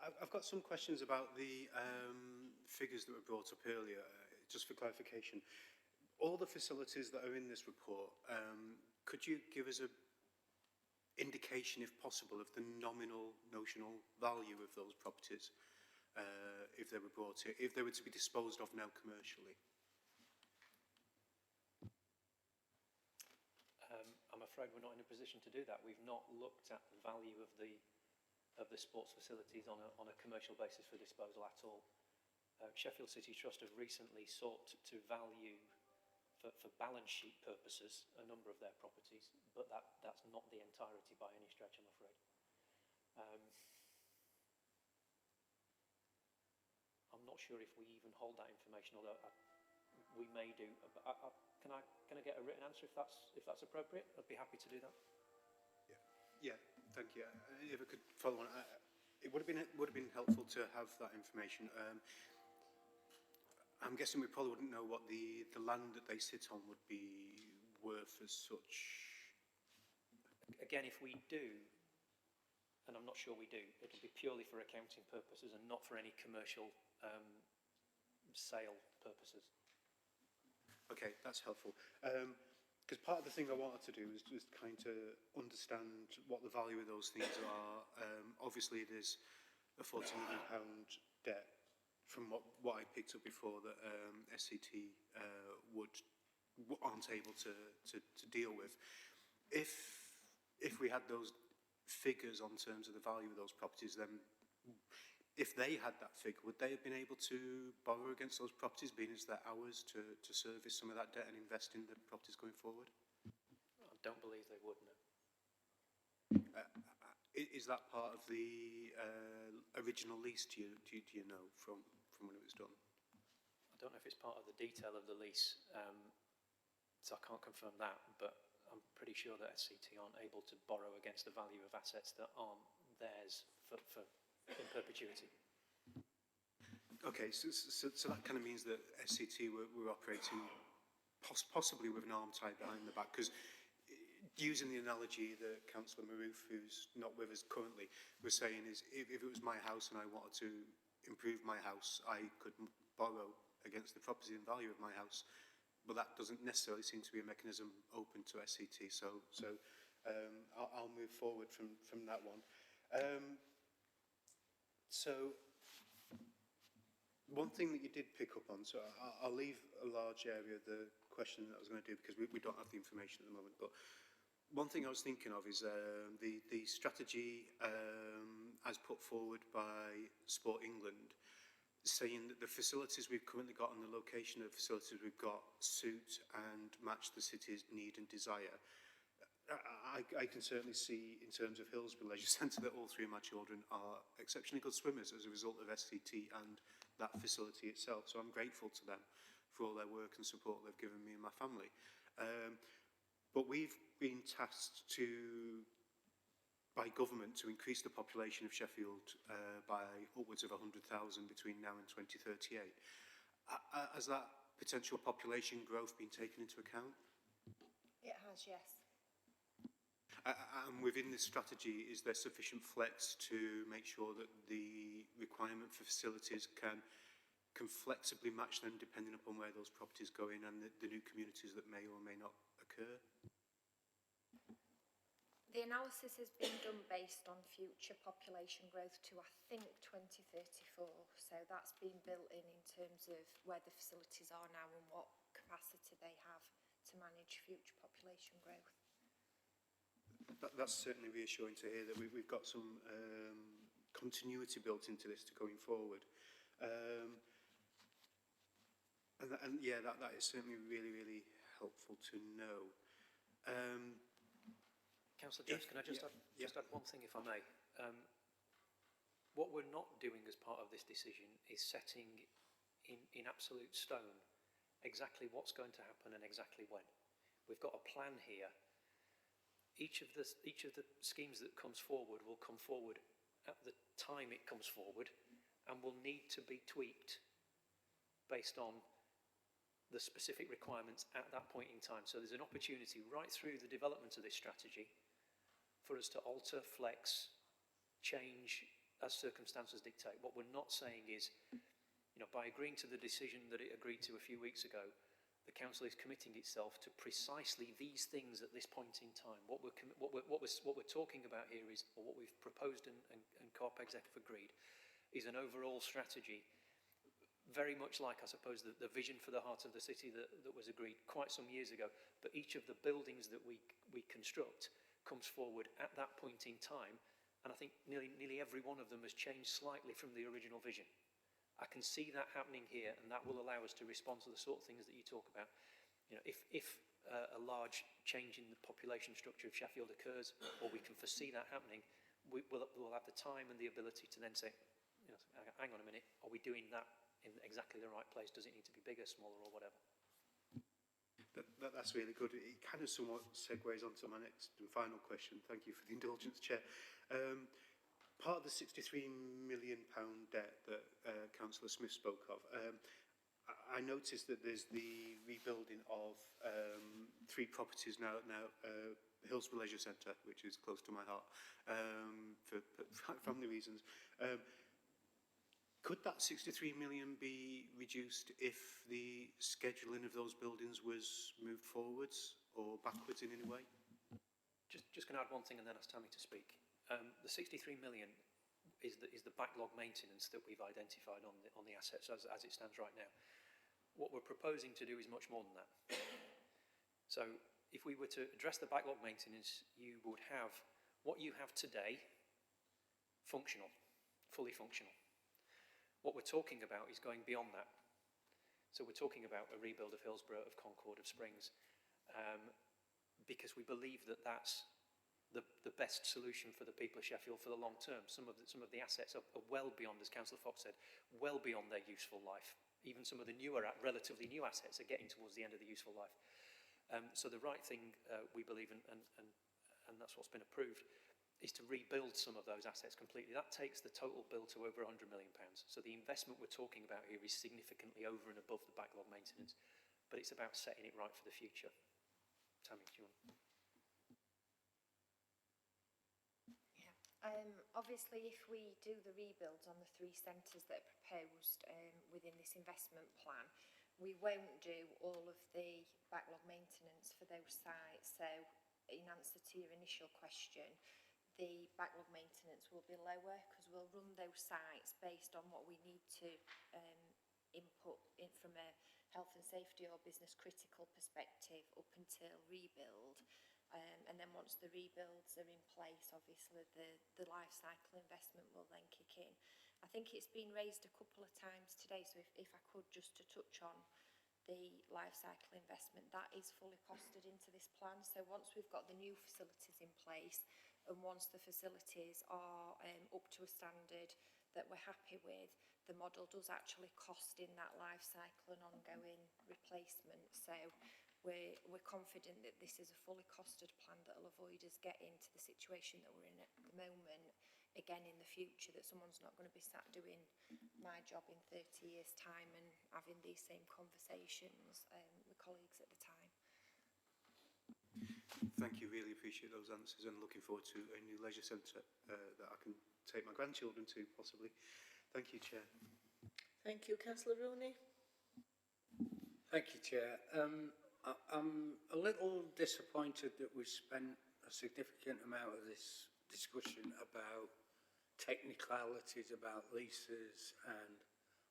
I've got some questions about the figures that were brought up earlier, just for clarification. All the facilities that are in this report, could you give us an indication, if possible, of the notional value of those properties, if they were brought here, if they were to be disposed of now commercially? I'm afraid we're not in a position to do that. We've not looked at the value of the sports facilities on a commercial basis for disposal at all. Sheffield City Trust have recently sought to value, for balance sheet purposes, a number of their properties, but that's not the entirety by any stretch, I'm afraid. I'm not sure if we even hold that information, although we may do. Can I get a written answer if that's appropriate? I'd be happy to do that. Yeah, thank you. If I could follow on, it would have been helpful to have that information. I'm guessing we probably wouldn't know what the land that they sit on would be worth as such. Again, if we do, and I'm not sure we do, it'll be purely for accounting purposes and not for any commercial sale purposes. Okay, that's helpful. Because part of the thing I wanted to do is just kind of understand what the value of those things are. Obviously, there's a £40 million debt from what I picked up before that SCT aren't able to deal with. If we had those figures on terms of the value of those properties, then if they had that figure, would they have been able to borrow against those properties, being as they're ours, to service some of that debt and invest in the properties going forward? I don't believe they would, no. Is that part of the original lease, do you know, from when it was done? I don't know if it's part of the detail of the lease, so I can't confirm that, but I'm pretty sure that SCT aren't able to borrow against the value of assets that aren't theirs in perpetuity. Okay, so that kind of means that SCT were operating possibly with an arm tied behind the back, because using the analogy that Councillor Maroof, who's not with us currently, was saying is if it was my house and I wanted to improve my house, I could borrow against the property and value of my house, but that doesn't necessarily seem to be a mechanism open to SCT, so I'll move forward from that one. So one thing that you did pick up on, so I'll leave a large area of the question that I was going to do because we don't have the information at the moment, but one thing I was thinking of is the strategy as put forward by Sport England, saying that the facilities we've currently got and the location of facilities we've got suit and match the city's need and desire. I can certainly see, in terms of Hillsborough Leisure Centre, that all three of my children are exceptionally good swimmers as a result of SCT and that facility itself. So I'm grateful to them for all their work and support they've given me and my family. But we've been tasked by government to increase the population of Sheffield by upwards of 100,000 between now and 2038. Has that potential population growth been taken into account? It has, yes. And within this strategy, is there sufficient flex to make sure that the requirement for facilities can flexibly match them depending upon where those properties go in and the new communities that may or may not occur? The analysis has been done based on future population growth to, I think, 2034. So that's been built in terms of where the facilities are now and what capacity they have to manage future population growth. That's certainly reassuring to hear that we've got some continuity built into this going forward. And yeah, that is certainly really, really helpful to know. Councillor Jones, can I just add one thing, if I may? What we're not doing as part of this decision is setting in absolute stone exactly what's going to happen and exactly when. We've got a plan here. Each of the schemes that comes forward will come forward at the time it comes forward and will need to be tweaked based on the specific requirements at that point in time. So there's an opportunity right through the development of this strategy for us to alter, flex, change as circumstances dictate. What we're not saying is, by agreeing to the decision that it agreed to a few weeks ago, the council is committing itself to precisely these things at this point in time. What we're talking about here is, or what we've proposed and Corp Exec have agreed, is an overall strategy, very much like, I suppose, the vision for the heart of the city that was agreed quite some years ago. But each of the buildings that we construct comes forward at that point in time, and I think nearly every one of them has changed slightly from the original vision. I can see that happening here, and that will allow us to respond to the sort of things that you talk about. If a large change in the population structure of Sheffield occurs, or we can foresee that happening, we'll have the time and the ability to then say, hang on a minute, are we doing that in exactly the right place? Does it need to be bigger, smaller, or whatever? That's really good. It kind of somewhat segues onto my next and final question. Thank you for the indulgence, Chair. Part of the £63 million debt that Councillor Smith spoke of, I noticed that there's the rebuilding of 3 properties now Hillsborough Leisure Centre, which is close to my heart, for family reasons. Could that 63 million be reduced if the scheduling of those buildings was moved forwards or backwards in any way? Just going to add one thing and then ask Tammy to speak. The 63 million is the backlog maintenance that we've identified on the assets as it stands right now. What we're proposing to do is much more than that. So if we were to address the backlog maintenance, you would have what you have today functional, fully functional. What we're talking about is going beyond that. So we're talking about a rebuild of Hillsborough, of Concord, of Springs, because we believe that that's the best solution for the people of Sheffield for the long term. Some of the assets are well beyond, as Councillor Fox said, well beyond their useful life. Even some of the newer, relatively new assets are getting towards the end of the useful life. So the right thing, we believe, and that's what's been approved, is to rebuild some of those assets completely. That takes the total bill to over £100 million. So the investment we're talking about here is significantly over and above the backlog maintenance, but it's about setting it right for the future. Tammy, do you want? Obviously, if we do the rebuilds on the 3 centres that are proposed within this investment plan, we won't do all of the backlog maintenance for those sites. So in answer to your initial question, the backlog maintenance will be lower because we'll run those sites based on what we need to input in from a health and safety or business critical perspective up until rebuild. And then once the rebuilds are in place, obviously the life cycle investment will then kick in. I think it's been raised a couple of times today, so if I could just to touch on the life cycle investment, that is fully costed into this plan. So once we've got the new facilities in place and once the facilities are up to a standard that we're happy with, the model does actually cost in that life cycle and ongoing replacement. So we're confident that this is a fully costed plan that will avoid us getting to the situation that we're in at the moment, again in the future, that someone's not going to be sat doing my job in 30 years' time and having these same conversations with colleagues at the time. Thank you, really appreciate those answers and looking forward to a new leisure centre that I can take my grandchildren to, possibly. Thank you, Chair. Thank you. Councillor Rooney. Thank you, Chair. I'm a little disappointed that we spent a significant amount of this discussion about technicalities, about leases and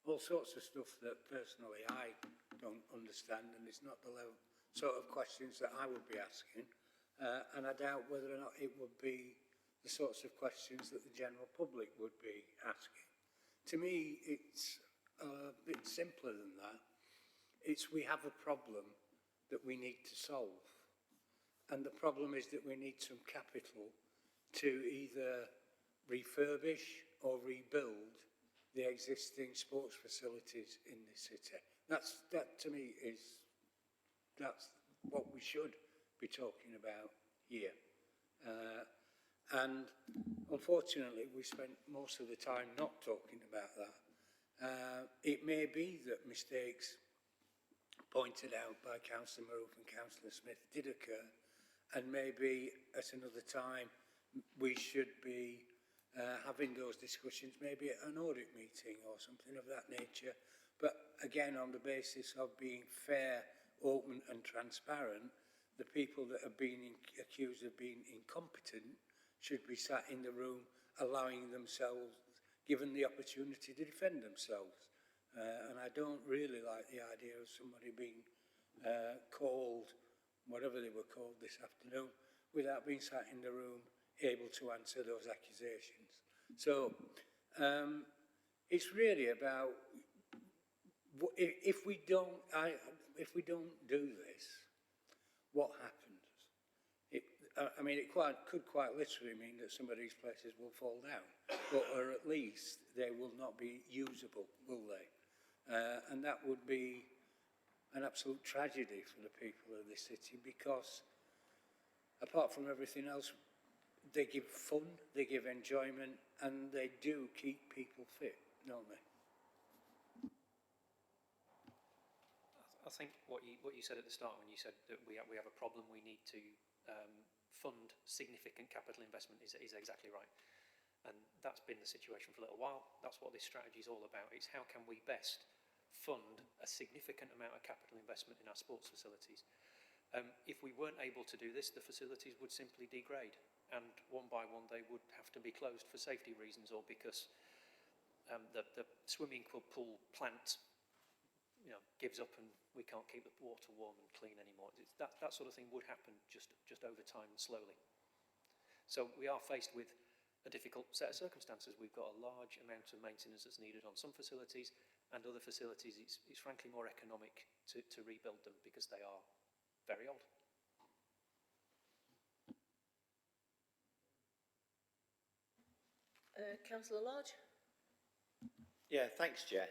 all sorts of stuff that personally I don't understand, and it's not the sort of questions that I would be asking, and I doubt whether or not it would be the sorts of questions that the general public would be asking. To me, it's a bit simpler than that. It's we have a problem that we need to solve. And the problem is that we need some capital to either refurbish or rebuild the existing sports facilities in the city. That to me that's what we should be talking about here. And unfortunately, we spent most of the time not talking about that. It may be that mistakes pointed out by Councillor Maroof and Councillor Smith did occur, and maybe at another time we should be having those discussions, maybe at an audit meeting or something of that nature, but again on the basis of being fair, open and transparent. The people that are being accused of being incompetent should be sat in the room, allowing themselves, given the opportunity to defend themselves. And I don't really like the idea of somebody being called, whatever they were called this afternoon, without being sat in the room, able to answer those accusations. So it's really about if we don't do this, what happens? I mean, it could quite literally mean that some of these places will fall down, or at least they will not be usable, will they? And that would be an absolute tragedy for the people of this city, because apart from everything else, they give fun, they give enjoyment, and they do keep people fit, don't they? I think what you said at the start, when you said that we have a problem, we need to fund significant capital investment, is exactly right. And that's been the situation for a little while. That's what this strategy is all about. It's how can we best fund a significant amount of capital investment in our sports facilities. If we weren't able to do this, the facilities would simply degrade, and one by one they would have to be closed for safety reasons, or because the swimming pool plant gives up and we can't keep the water warm and clean anymore. That sort of thing would happen just over time and slowly. So we are faced with a difficult set of circumstances. We've got a large amount of maintenance that's needed on some facilities, and other facilities it's frankly more economic to rebuild them because they are very old. Councillor Lodge? Yeah, thanks, Chair.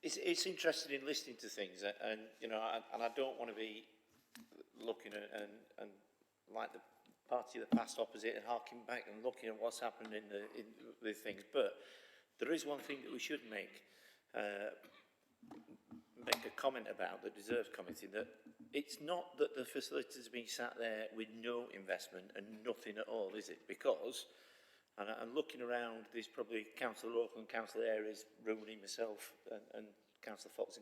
It's interesting in listening to things, and I don't want to be looking and like the party of the past opposite and harking back and looking at what's happened in the things. But there is one thing that we should make a comment about that deserves commenting. That it's not that the facilities are being sat there with no investment and nothing at all, is it? Because, and looking around, there's probably Councillor Local and Councillor Areas, Rooney, myself, and Councillor Fox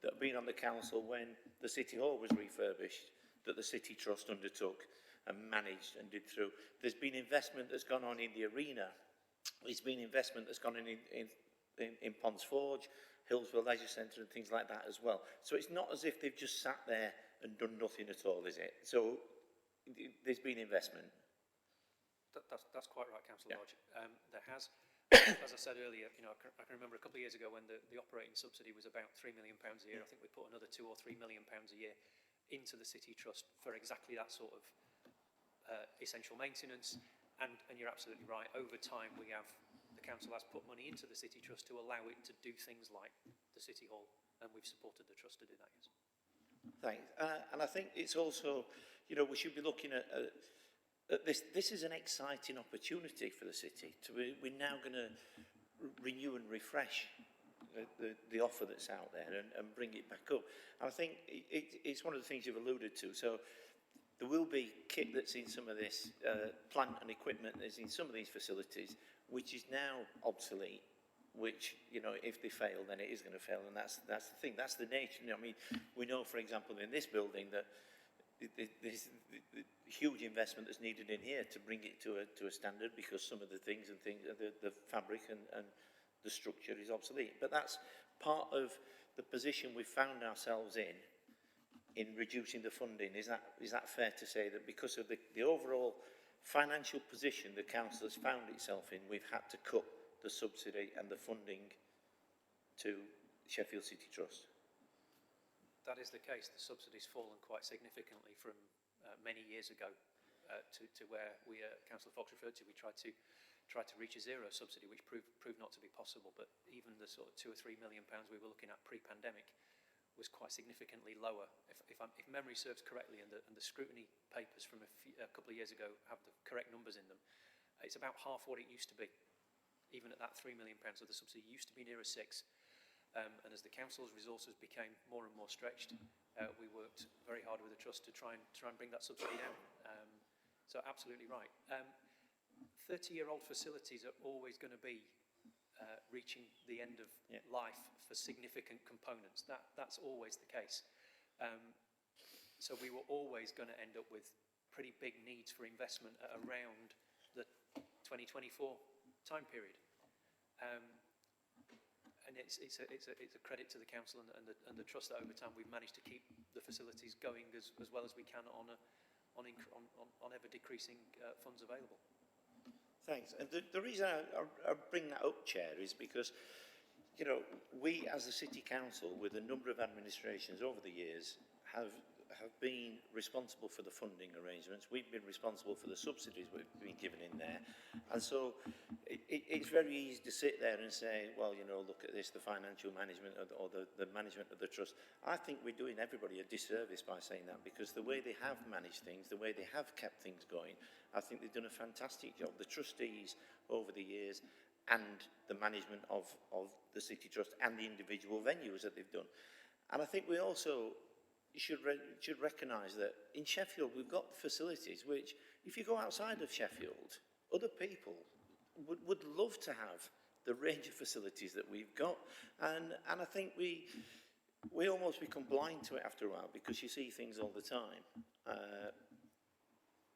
that have been on the council when the City Hall was refurbished, that the City Trust undertook and managed and did through. There's been investment that's gone on in the arena. There's been investment that's gone in Ponds Forge, Hillsville Leisure Centre and things like that as well. So it's not as if they've just sat there and done nothing at all, is it? So there's been investment. That's quite right, Councillor Lodge. There has. As I said earlier, I can remember a couple of years ago when the operating subsidy was about £3 million a year. I think we put another £2 or £3 million a year into the City Trust for exactly that sort of essential maintenance. And you're absolutely right. Over time, the council has put money into the City Trust to allow it to do things like the City Hall, and we've supported the trust to do that. Yes. Thanks. And I think it's also, we should be looking at this is an exciting opportunity for the city. We're now going to renew and refresh the offer that's out there and bring it back up. And I think it's one of the things you've alluded to. So there will be kit that's in some of this, plant and equipment that's in some of these facilities, which is now obsolete, which, if they fail, then it is going to fail. And that's the thing, that's the nature. I mean, we know, for example, in this building that there's huge investment that's needed in here to bring it to a standard, because some of the things the fabric and the structure is obsolete. But that's part of the position we've found ourselves in reducing the funding. Is that fair to say that because of the overall financial position the council has found itself in, we've had to cut the subsidy and the funding to Sheffield City Trust? That is the case. The subsidy's fallen quite significantly from many years ago to where Councillor Fox referred to. We tried to reach a zero subsidy, which proved not to be possible. But even the sort of £2 or £3 million we were looking at pre-pandemic was quite significantly lower. If memory serves correctly, and the scrutiny papers from a couple of years ago have the correct numbers in them, it's about half what it used to be, even at that £3 million. So the subsidy used to be nearer 6. And as the council's resources became more and more stretched, we worked very hard with the trust to try and bring that subsidy down. So absolutely right. 30-year-old facilities are always going to be reaching the end of life for significant components. That's always the case. So we were always going to end up with pretty big needs for investment at around the 2024 time period. And it's a credit to the council and the trust that over time we've managed to keep the facilities going as well as we can on ever decreasing funds available. Thanks. And the reason I bring that up, Chair, is because, you know, we as a City Council, with a number of administrations over the years, have been responsible for the funding arrangements. We've been responsible for the subsidies we've been given in there. And so it's very easy to sit there and say, well, you know, look at this, the financial management or the management of the trust. I think we're doing everybody a disservice by saying that, because the way they have managed things, the way they have kept things going, I think they've done a fantastic job. The trustees over the years and the management of the City Trust and the individual venues that they've done. And I think we also should recognise that in Sheffield we've got facilities which, if you go outside of Sheffield, other people would love to have the range of facilities that we've got, and I think we almost become blind to it after a while, because you see things all the time.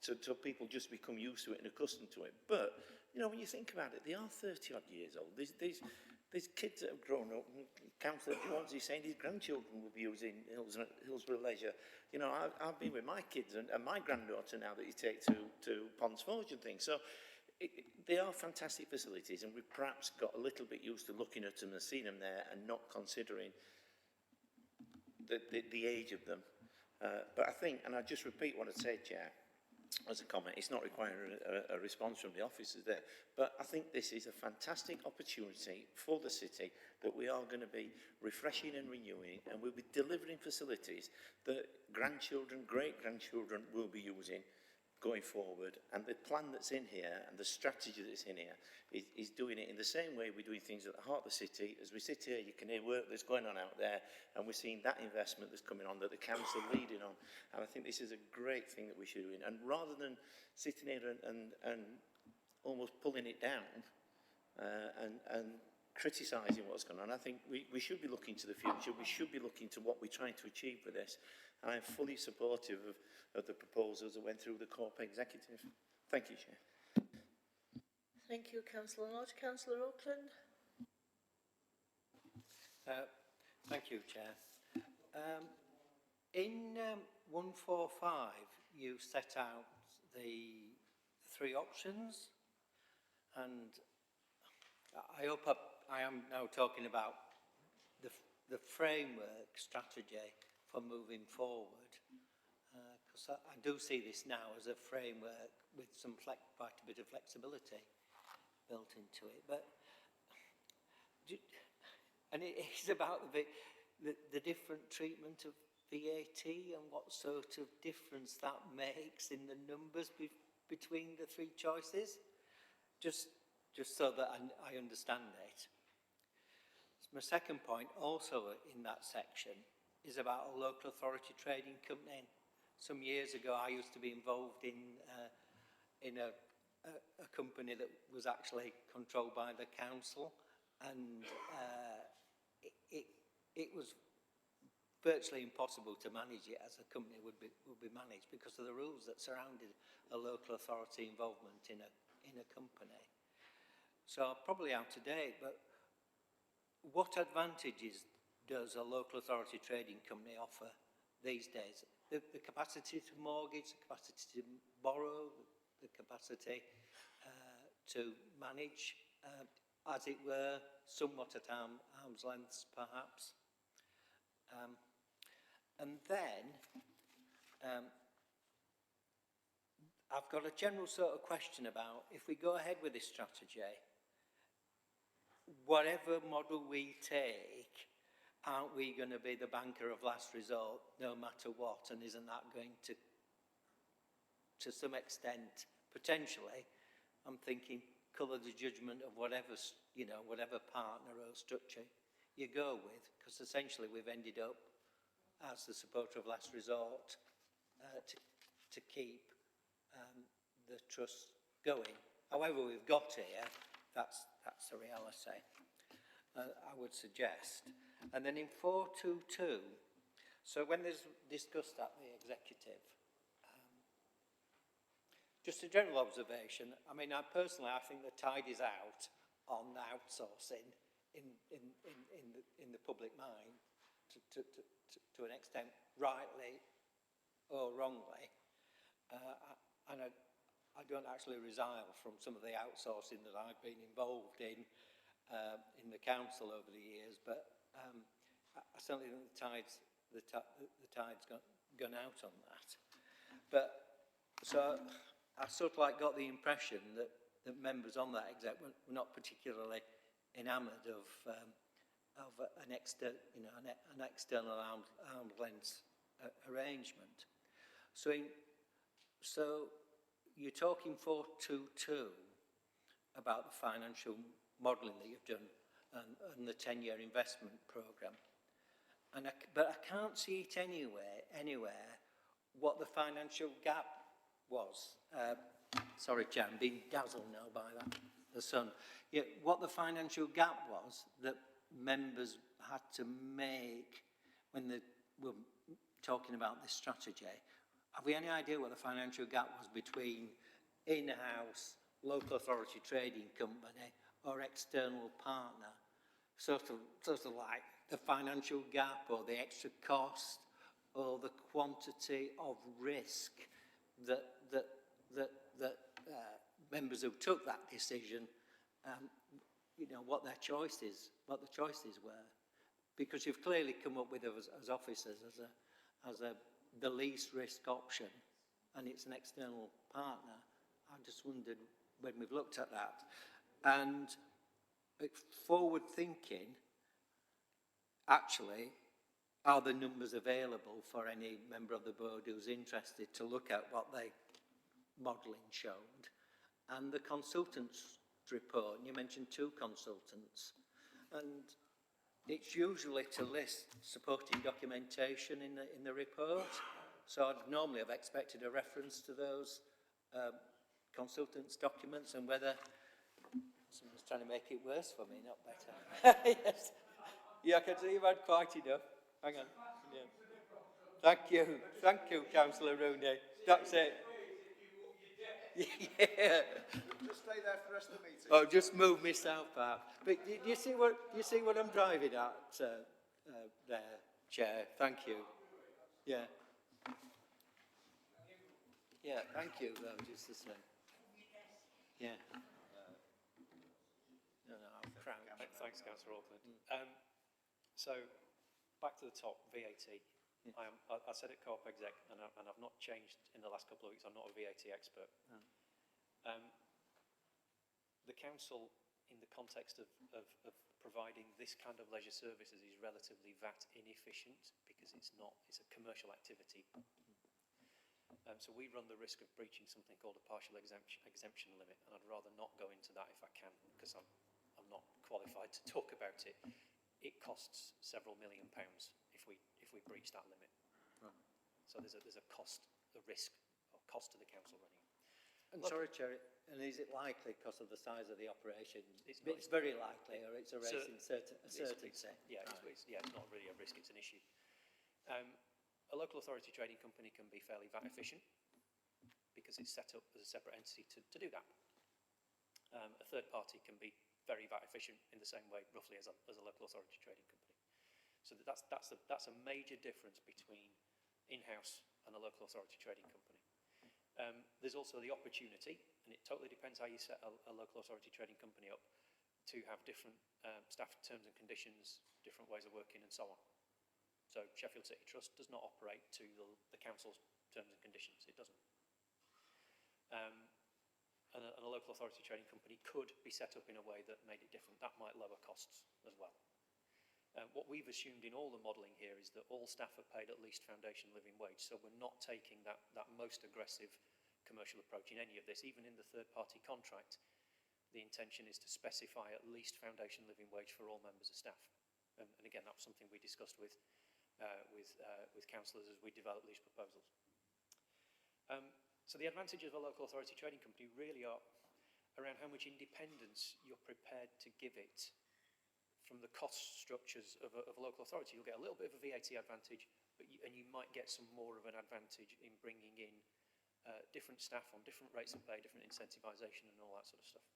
So people just become used to it and accustomed to it. But you know, when you think about it, they are 30-odd years old. There's kids that have grown up, and Councillor Jones is saying his grandchildren will be using Hillsborough Leisure. You know, I've been with my kids and my granddaughter now that you take to Ponds Forge and things. So they are fantastic facilities, and we've perhaps got a little bit used to looking at them and seeing them there and not considering the age of them. But I think, and I just repeat what I said, Chair, as a comment, it's not requiring a response from the officers there, but I think this is a fantastic opportunity for the city that we are going to be refreshing and renewing, and we'll be delivering facilities that grandchildren, great-grandchildren will be using going forward. And the plan that's in here and the strategy that's in here is doing it in the same way we're doing things at the heart of the city. As we sit here, you can hear work that's going on out there, and we're seeing that investment that's coming on that the council are leading on. And I think this is a great thing that we should do. And rather than sitting here and almost pulling it down and criticising what's going on, I think we should be looking to the future. We should be looking to what we're trying to achieve with this. And I'm fully supportive of the proposals that went through the Corp Executive. Thank you, Chair. Thank you, Councillor Lodge. Councillor Oakland. Thank you, Chair. In 145, you set out the 3 options, and I hope I am now talking about the framework strategy for moving forward, because I do see this now as a framework with some quite a bit of flexibility built into it. But and it is about the different treatment of VAT and what sort of difference that makes in the numbers between the 3 choices, just so that I understand it. So my second point, also in that section, is about a local authority trading company. Some years ago, I used to be involved in a company that was actually controlled by the council, and it was virtually impossible to manage it as a company would be managed, because of the rules that surrounded a local authority involvement in a company. So probably out of date, but what advantages does a local authority trading company offer these days? The capacity to mortgage, the capacity to borrow, the capacity to manage, as it were, somewhat at arm's length, perhaps. And then I've got a general sort of question about, if we go ahead with this strategy, whatever model we take, aren't we going to be the banker of last resort no matter what? And isn't that going to some extent, potentially, I'm thinking, colour the judgment of whatever partner or structure you go with, because essentially we've ended up as the supporter of last resort to keep the trust going. However we've got here, that's the reality, I would suggest. And then in 422, so when there's discussed at the executive, just a general observation, I mean, I think the tide is out on outsourcing in the public mind to an extent, rightly or wrongly. And I don't actually resile from some of the outsourcing that I've been involved in the council over the years, but I certainly think the tide's gone out on that. But so I sort of like got the impression that members on that exec were not particularly enamoured of an external arm's length arrangement. So you're talking 422 about the financial modelling that you've done and the 10-year investment programme. But I can't see it anywhere what the financial gap was. Sorry, Chair, I'm being dazzled now by the sun. Yeah, what the financial gap was that members had to make when they were talking about this strategy. Have we any idea what the financial gap was between in-house, local authority trading company or external partner? Sort of like the financial gap or the extra cost or the quantity of risk that members who took that decision, what the choices were, because you've clearly come up with as officers as the least risk option, and it's an external partner. I just wondered when we've looked at that, and forward thinking. Actually, are the numbers available for any member of the board who's interested to look at what the modelling showed? And the consultants report, and you mentioned 2 consultants, and it's usually to list supporting documentation in the report, so I'd normally have expected a reference to those consultants' documents, and whether someone's trying to make it worse for me, not better. Yes. Yeah, I can see you've had quite enough. Hang on. Yeah. Thank you, Councillor Rooney. That's it. Yeah. Just stay there for the rest of the meeting. Oh, just move myself out. But you see what I'm driving at there, Chair? Thank you. Yeah. Yeah, thank you, though, just the same. Yeah. No, I'm proud. Thanks, Councillor Auckland. So, back to the top, VAT. Yeah. I said at Co-op Exec, and I've not changed in the last couple of weeks, I'm not a VAT expert. The council, in the context of providing this kind of leisure services, is relatively VAT inefficient because it's a commercial activity. So we run the risk of breaching something called a partial exemption limit, and I'd rather not go into that if I can, because I'm not qualified to talk about it. It costs several £1 million if we breach that limit. Right. So there's a cost, a risk, or cost to the council running. And sorry, Chair, and is it likely because of the size of the operation? It's very likely, or it's a racing certainty. It's not really a risk, it's an issue. A local authority trading company can be fairly VAT efficient because it's set up as a separate entity to do that. A third party can be very VAT efficient in the same way, roughly, as a local authority trading company. So that's a major difference between in-house and a local authority trading company. There's also the opportunity, and it totally depends how you set a local authority trading company up, to have different staff terms and conditions, different ways of working, and so on. So Sheffield City Trust does not operate to the council's terms and conditions. It doesn't. And a local authority trading company could be set up in a way that made it different. That might lower costs as well. What we've assumed in all the modelling here is that all staff are paid at least foundation living wage, so we're not taking that most aggressive commercial approach in any of this. Even in the third-party contract, the intention is to specify at least foundation living wage for all members of staff. And again, that was something we discussed with councillors as we developed these proposals. So the advantages of a local authority trading company really are around how much independence you're prepared to give it from the cost structures of a local authority. You'll get a little bit of a VAT advantage, and you might get some more of an advantage in bringing in different staff on different rates of pay, different incentivisation and all that sort of stuff.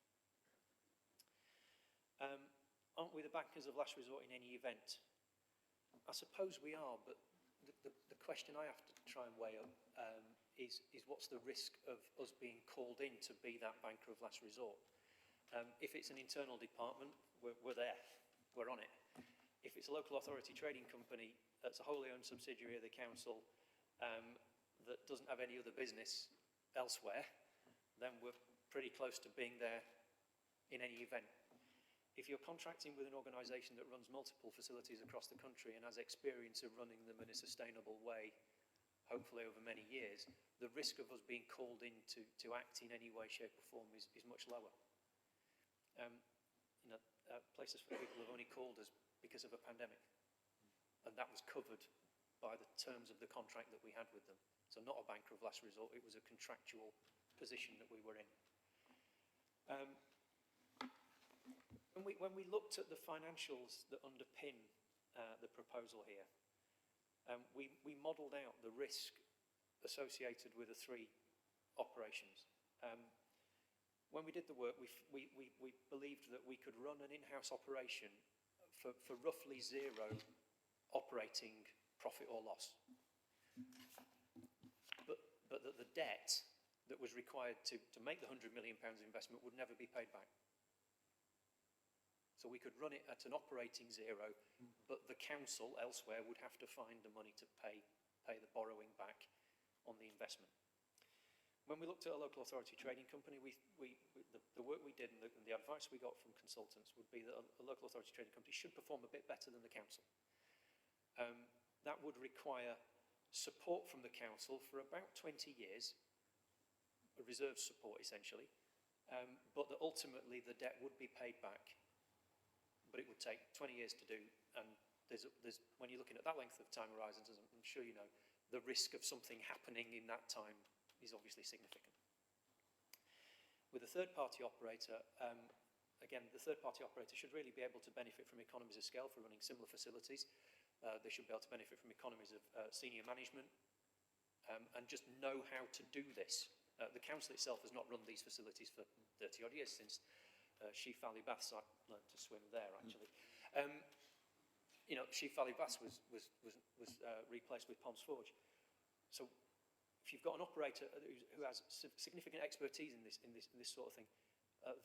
Aren't we the bankers of last resort in any event? I suppose we are, but the question I have to try and weigh up is what's the risk of us being called in to be that banker of last resort? If it's an internal department, we're there, we're on it. If it's a local authority trading company that's a wholly owned subsidiary of the council that doesn't have any other business elsewhere, then we're pretty close to being there in any event. If you're contracting with an organisation that runs multiple facilities across the country and has experience of running them in a sustainable way, hopefully over many years, the risk of us being called in to act in any way, shape or form is much lower. Places for people have only called us because of a pandemic, and that was covered by the terms of the contract that we had with them. So not a banker of last resort, it was a contractual position that we were in. When we looked at the financials that underpin the proposal here, we modelled out the risk associated with the three operations. When we did the work, we believed that we could run an in-house operation for roughly zero operating profit or loss. But that the debt that was required to make the £100 million investment would never be paid back. So we could run it at an operating zero, but the council elsewhere would have to find the money to pay the borrowing back on the investment. When we looked at a local authority trading company, the work we did and the advice we got from consultants would be that a local authority trading company should perform a bit better than the council. That would require support from the council for about 20 years, a reserve support essentially, but that ultimately the debt would be paid back. But it would take 20 years to do, and there's when you're looking at that length of time horizons, as I'm sure you know, the risk of something happening in that time is obviously significant. With a third-party operator, again, the third-party operator should really be able to benefit from economies of scale for running similar facilities. They should be able to benefit from economies of senior management and just know how to do this. The council itself has not run these facilities for 30-odd years since Sheaf Valley Baths. I learned to swim there, actually. Sheaf Valley Baths was replaced with Palms Forge. So if you've got an operator who has significant expertise in this sort of thing,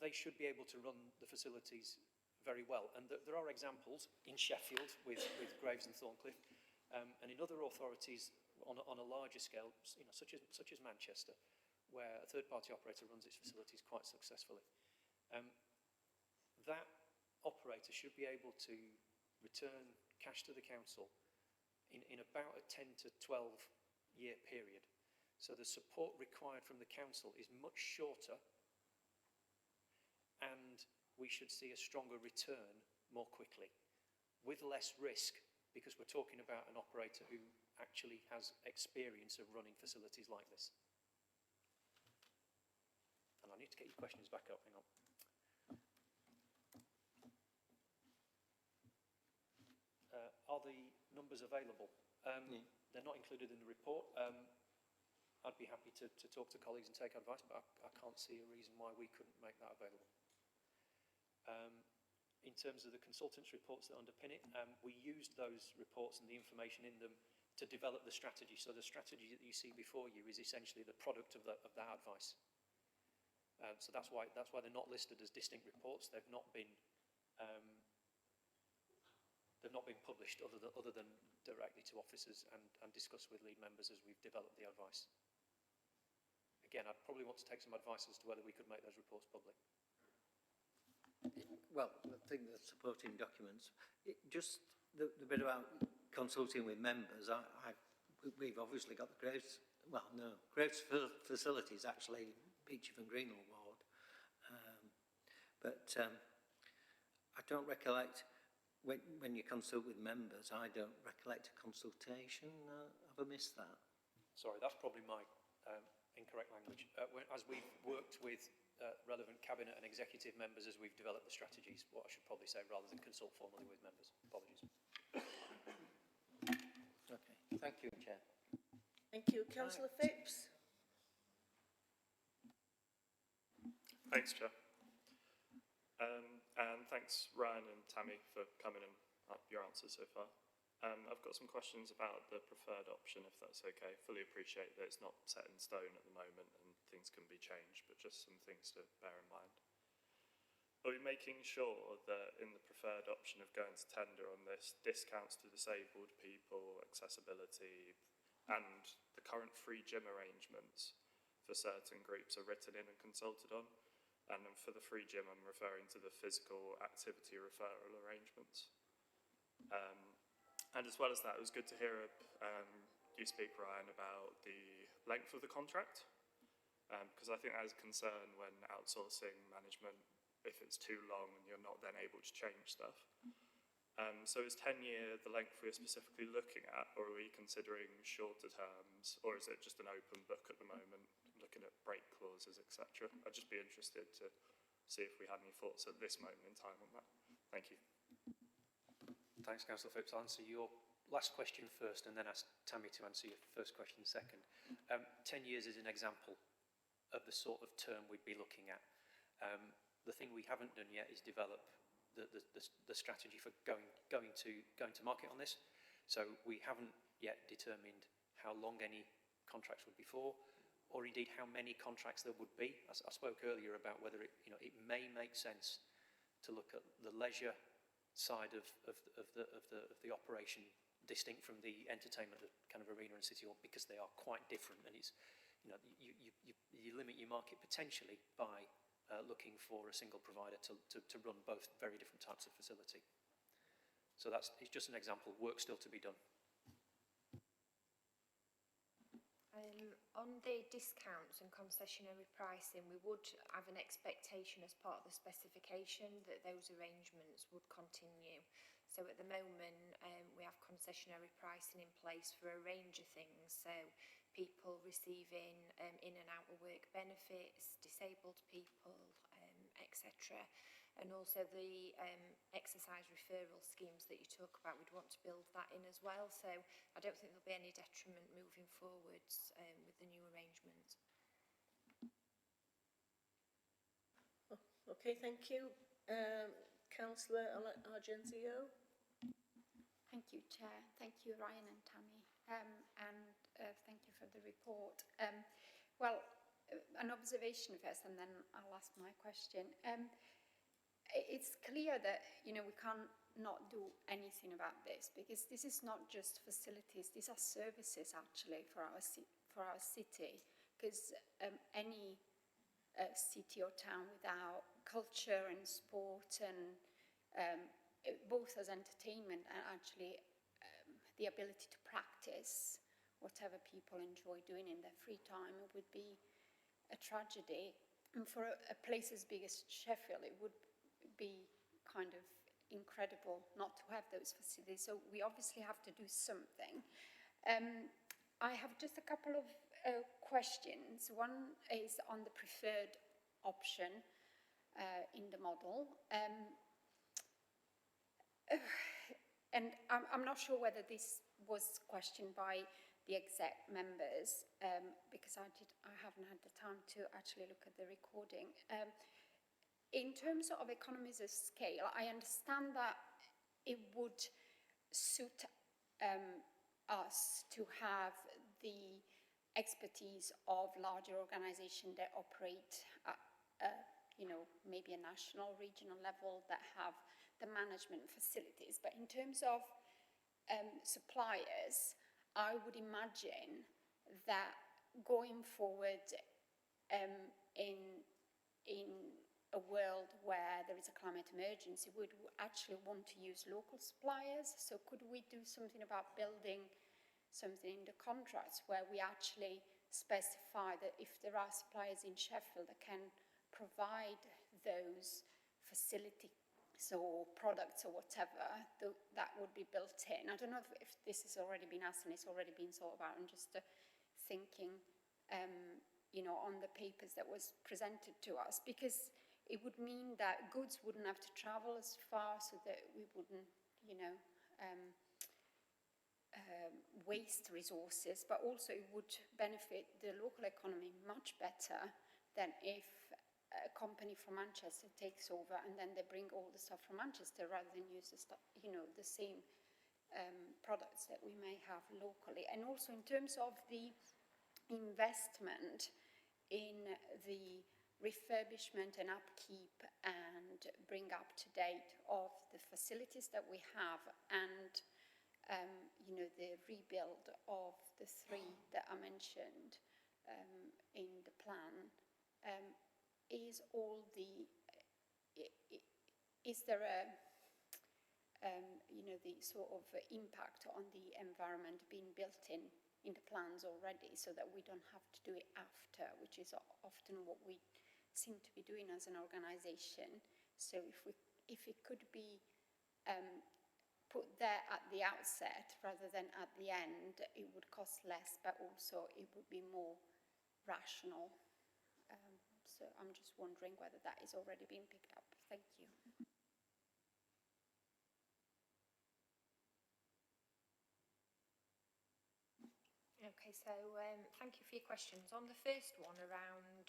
they should be able to run the facilities very well. And there are examples in Sheffield with Graves and Thorncliffe, and in other authorities on a larger scale, such as Manchester, where a third-party operator runs its facilities quite successfully. That operator should be able to return cash to the council in about a 10 to 12 year period. So the support required from the council is much shorter, and we should see a stronger return more quickly with less risk, because we're talking about an operator who actually has experience of running facilities like this. And I need to get your questions back up, hang on. Are the numbers available? They're not included in the report. I'd be happy to talk to colleagues and take advice, but I can't see a reason why we couldn't make that available. In terms of the consultants' reports that underpin it, we used those reports and the information in them to develop the strategy. So the strategy that you see before you is essentially the product of that advice. So that's why they're not listed as distinct reports. They've not been published other than directly to officers and discussed with lead members as we've developed the advice. Again, I'd probably want to take some advice as to whether we could make those reports public. Well, the thing that's supporting documents, just the bit about consulting with members, we've obviously got the Graves facilities, actually, Beecham and Greenwell ward. But I don't recollect when you consult with members, I don't recollect a consultation. Have I missed that? Sorry, that's probably my incorrect language. As we've worked with relevant cabinet and executive members as we've developed the strategies, what I should probably say, rather than consult formally with members. Apologies. Okay, thank you, Chair. Thank you. Councillor Phipps. Thanks, Chair. And thanks, Ryan and Tammy, for coming and your answers so far. I've got some questions about the preferred option, if that's okay. Fully appreciate that it's not set in stone at the moment and things can be changed, but just some things to bear in mind. Are we making sure that in the preferred option of going to tender on this, discounts to disabled people, accessibility, and the current free gym arrangements for certain groups are written in and consulted on? And then for the free gym, I'm referring to the physical activity referral arrangements. And as well as that, it was good to hear you speak, Ryan, about the length of the contract, because I think that is a concern when outsourcing management, if it's too long and you're not then able to change stuff. So is 10-year the length we're specifically looking at, or are we considering shorter terms, or is it just an open book at the moment, looking at break clauses, etc.? I'd just be interested to see if we had any thoughts at this moment in time on that. Thank you. Thanks, Councillor Phipps. I'll answer your last question first and then ask Tammy to answer your first question second. 10 years is an example of the sort of term we'd be looking at. The thing we haven't done yet is develop the strategy for going to market on this. So we haven't yet determined how long any contracts would be for, or indeed how many contracts there would be. I spoke earlier about whether it may make sense to look at the leisure side of the operation distinct from the entertainment kind of arena and city hall, because they are quite different, and it's you limit your market potentially by looking for a single provider to run both very different types of facility. So it's just an example. Work still to be done. On the discounts and concessionary pricing, we would have an expectation as part of the specification that those arrangements would continue. So at the moment, we have concessionary pricing in place for a range of things. So people receiving in and out of work benefits, disabled people, etc. And also the exercise referral schemes that you talk about, we'd want to build that in as well. So I don't think there'll be any detriment moving forwards with the new arrangements. Okay, thank you. Councillor Argentio. Thank you, Chair. Thank you, Ryan and Tammy. Thank you for the report. Well, an observation first, and then I'll ask my question. It's clear that, we can't not do anything about this, because this is not just facilities, these are services actually for our city, because any city or town without culture and sport and both as entertainment and actually the ability to practice whatever people enjoy doing in their free time, it would be a tragedy. And for a place as big as Sheffield, it would be kind of incredible not to have those facilities. So we obviously have to do something. I have just a couple of questions. One is on the preferred option in the model. And I'm not sure whether this was questioned by the exec members, because I haven't had the time to actually look at the recording. In terms of economies of scale, I understand that it would suit us to have the expertise of larger organizations that operate at maybe a national, regional level, that have the management facilities. But in terms of suppliers, I would imagine that going forward in a world where there is a climate emergency, we'd actually want to use local suppliers. So could we do something about building something in the contracts where we actually specify that if there are suppliers in Sheffield that can provide those facilities so products or whatever, that would be built in. I don't know if this has already been asked and it's already been thought about. I'm just thinking, you know, on the papers that was presented to us, because it would mean that goods wouldn't have to travel as far, so that we wouldn't, you know, waste resources, but also it would benefit the local economy much better than if a company from Manchester takes over and then they bring all the stuff from Manchester rather than use the stuff, you know, the same products that we may have locally. And also in terms of the investment in the refurbishment and upkeep and bring up to date of the facilities that we have, and you know, the rebuild of the 3 that are mentioned in the plan, is there a you know, the sort of impact on the environment being built in the plans already, so that we don't have to do it after, which is often what we seem to be doing as an organisation. So if it could be put there at the outset rather than at the end, it would cost less, but also it would be more rational. So I'm just wondering whether that is already being picked up. Thank you. Okay, so thank you for your questions. On the first one around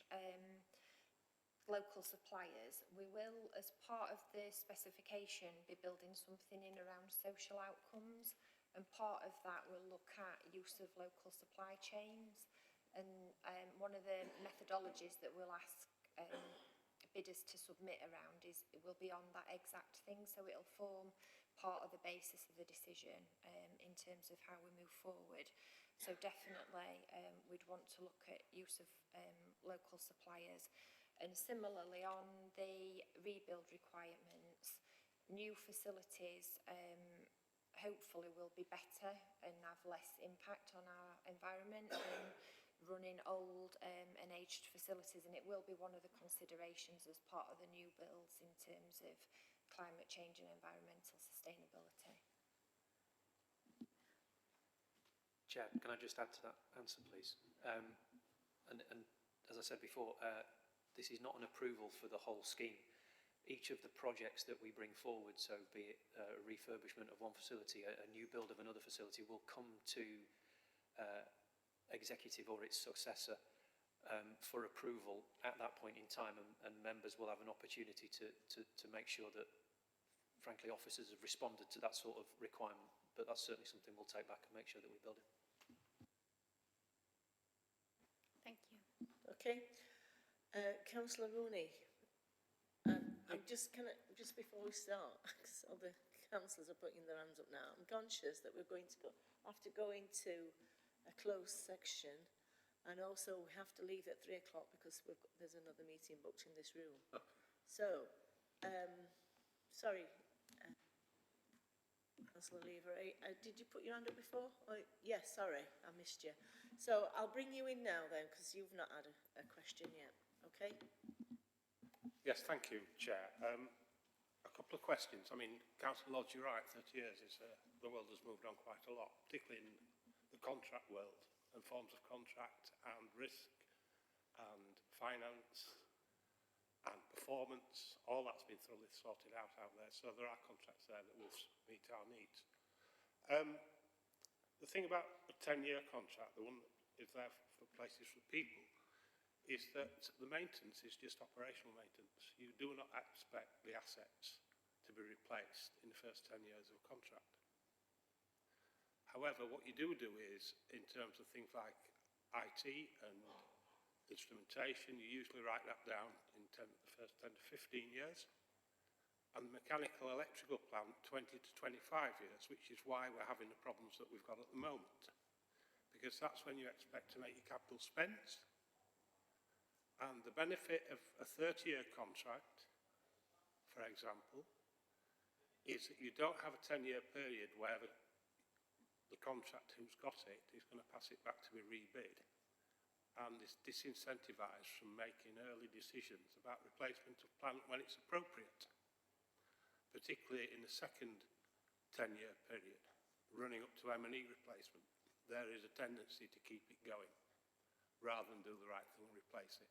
local suppliers, we will, as part of the specification, be building something in around social outcomes, and part of that will look at use of local supply chains. And one of the methodologies that we'll ask bidders to submit around it will be on that exact thing, so it'll form part of the basis of the decision in terms of how we move forward. So definitely we'd want to look at use of local suppliers. And similarly on the rebuild requirements, new facilities hopefully will be better and have less impact on our environment than running old and aged facilities, and it will be one of the considerations as part of the new builds in terms of climate change and environmental sustainability. Chair, can I just add to that answer, please? And as I said before, this is not an approval for the whole scheme. Each of the projects that we bring forward, so be it a refurbishment of one facility, a new build of another facility, will come to executive or its successor for approval at that point in time, and members will have an opportunity to make sure that, frankly, officers have responded to that sort of requirement. But that's certainly something we'll take back and make sure that we build it. Thank you. Okay. Councillor Rooney, I'm just before we start, because all the councillors are putting their hands up now, I'm conscious that we're going to have to go into a closed section, and also we have to leave at 3 o'clock because there's another meeting booked in this room. Okay. So, sorry, Councillor Lever, did you put your hand up before? Oh, yes, sorry, I missed you. So I'll bring you in now then, because you've not had a question yet, okay? Yes, thank you, Chair. A couple of questions. I mean, Councillor Lodge, you're right, 30 years is, the world has moved on quite a lot, particularly in the contract world and forms of contract and risk and finance and performance. All that's been thoroughly sorted out there. So there are contracts there that will meet our needs. The thing about a 10-year contract, the one that is there for places for people, is that the maintenance is just operational maintenance. You do not expect the assets to be replaced in the first 10 years of a contract. However, what you do is, in terms of things like IT and instrumentation, you usually write that down in the first 10 to 15 years. And the mechanical electrical plant, 20 to 25 years, which is why we're having the problems that we've got at the moment. Because that's when you expect to make your capital spends. And the benefit of a 30-year contract, for example, is that you don't have a 10-year period where the contractor who's got it is going to pass it back to be rebid and is disincentivised from making early decisions about replacement of plant when it's appropriate. particularly in the second 10-year period, running up to M&E replacement, there is a tendency to keep it going rather than do the right thing and replace it.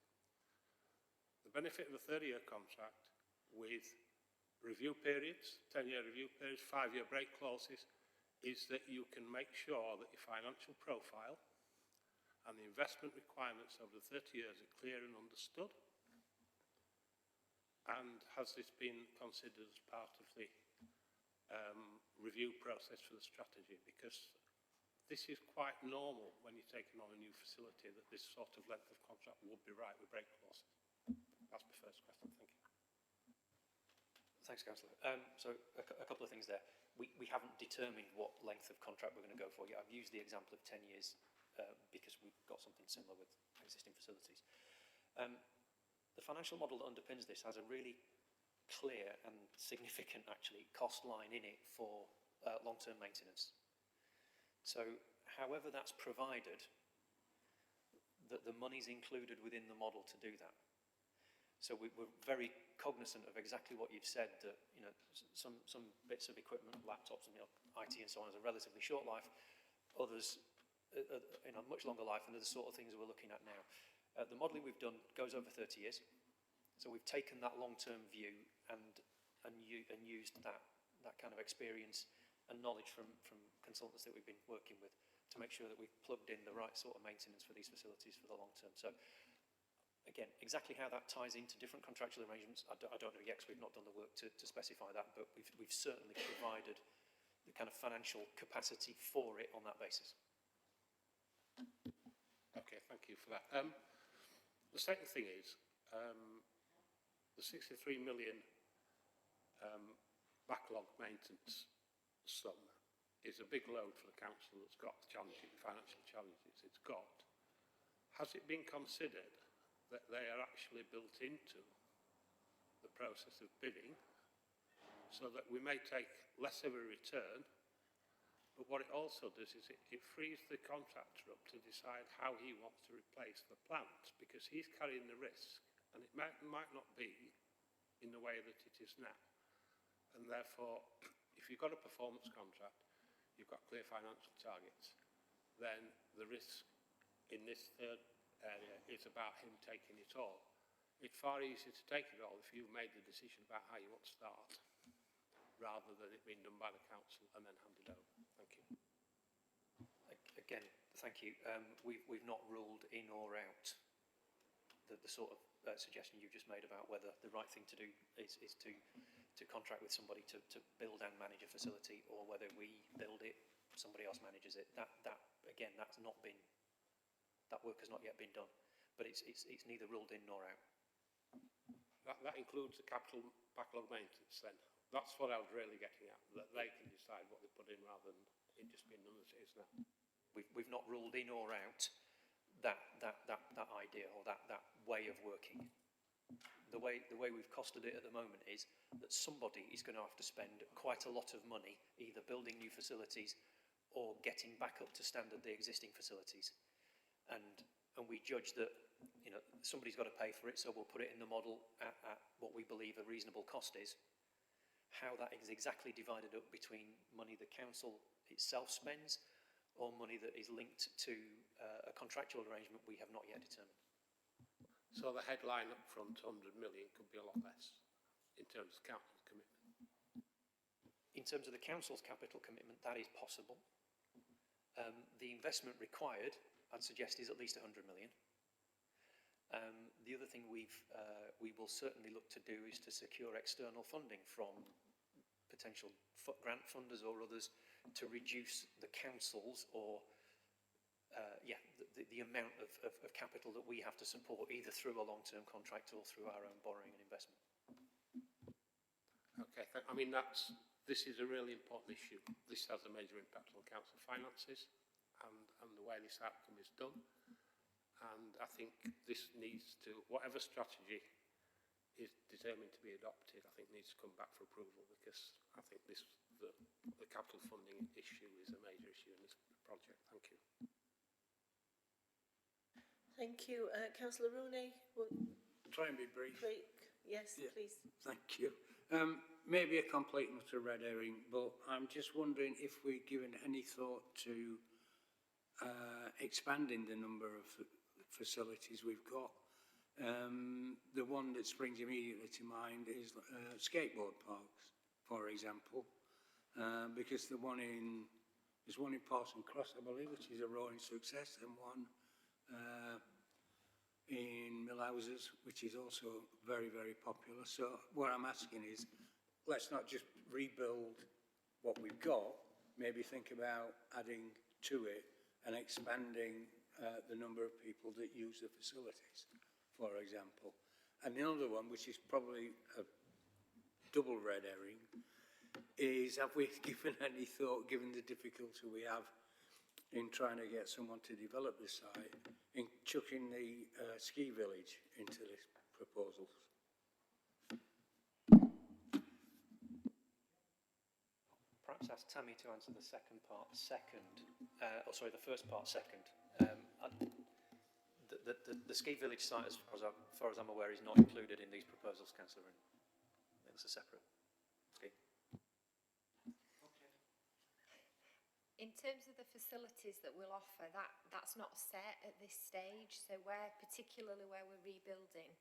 The benefit of a 30-year contract with review periods, 10-year review periods, 5-year break clauses, is that you can make sure that your financial profile and the investment requirements over the 30 years are clear and understood. And has this been considered as part of the review process for the strategy? Because this is quite normal when you're taking on a new facility, that this sort of length of contract would be right with break clauses. That's my first question. Thank you. Thanks, Councillor. So a couple of things there. We haven't determined what length of contract we're going to go for yet. I've used the example of 10 years because we've got something similar with existing facilities. The financial model that underpins this has a really clear and significant, actually, cost line in it for long-term maintenance. So however that's provided, the money's included within the model to do that. So we're very cognizant of exactly what you've said, that some bits of equipment, laptops and IT and so on, has a relatively short life. Others, much longer life, and they're the sort of things we're looking at now. The modelling we've done goes over 30 years. So we've taken that long-term view and used that kind of experience and knowledge from consultants that we've been working with to make sure that we've plugged in the right sort of maintenance for these facilities for the long term. So again, exactly how that ties into different contractual arrangements, I don't know yet, because we've not done the work to specify that, but we've certainly provided the kind of financial capacity for it on that basis. Okay, thank you for that. The second thing is, the 63 million backlog maintenance sum is a big load for the council that's got the financial challenges it's got. Has it been considered that they are actually built into the process of bidding so that we may take less of a return, but what it also does is it frees the contractor up to decide how he wants to replace the plant, because he's carrying the risk, and it might not be in the way that it is now. And therefore, if you've got a performance contract, you've got clear financial targets, then the risk in this third area is about him taking it all. It's far easier to take it all if you've made the decision about how you want to start, rather than it being done by the council and then handed over. Thank you. Again, thank you. We've not ruled in or out the sort of suggestion you've just made about whether the right thing to do is to contract with somebody to build and manage a facility, or whether we build it, somebody else manages it. That again, that work has not yet been done, but it's neither ruled in nor out. That includes the capital backlog maintenance then. That's what I was really getting at, that they can decide what they put in rather than it just being done as it is now. We've not ruled in or out that idea or that way of working. The way we've costed it at the moment is that somebody is going to have to spend quite a lot of money either building new facilities or getting back up to standard the existing facilities. And we judge that somebody's got to pay for it, so we'll put it in the model at what we believe a reasonable cost is. How that is exactly divided up between money the council itself spends or money that is linked to a contractual arrangement, we have not yet determined. So the headline up front, 100 million, could be a lot less in terms of capital commitment? In terms of the council's capital commitment, that is possible. The investment required, I'd suggest, is at least 100 million. The other thing we will certainly look to do is to secure external funding from potential grant funders or others to reduce the council's or the amount of capital that we have to support, either through a long-term contract or through our own borrowing and investment. Okay, I mean, this is a really important issue. This has a major impact on council finances and the way this outcome is done. And I think this needs to, whatever strategy is determined to be adopted, I think needs to come back for approval, because I think the capital funding issue is a major issue in this project. Thank you. Thank you. Councillor Rooney? Try and be brief. Yes, yeah. Please. Thank you. maybe a complete and utter red herring, but I'm just wondering if we're given any thought to expanding the number of facilities we've got. The one that springs immediately to mind is skateboard parks, for example, because there's one in Parson Cross, I believe, which is a roaring success, and one in Millhouses, which is also very, very popular. So what I'm asking is, let's not just rebuild what we've got, maybe think about adding to it and expanding the number of people that use the facilities, for example. And the other one, which is probably a double red herring, is have we given any thought, given the difficulty we have in trying to get someone to develop the site, in chucking the ski village into this proposal? Perhaps ask Tammy to answer the second part second. The first part second. The ski village site, as far as I'm aware, is not included in these proposals, Councillor Rooney. It's a separate scheme. In terms of the facilities that we'll offer, that's not set at this stage. So particularly where we're rebuilding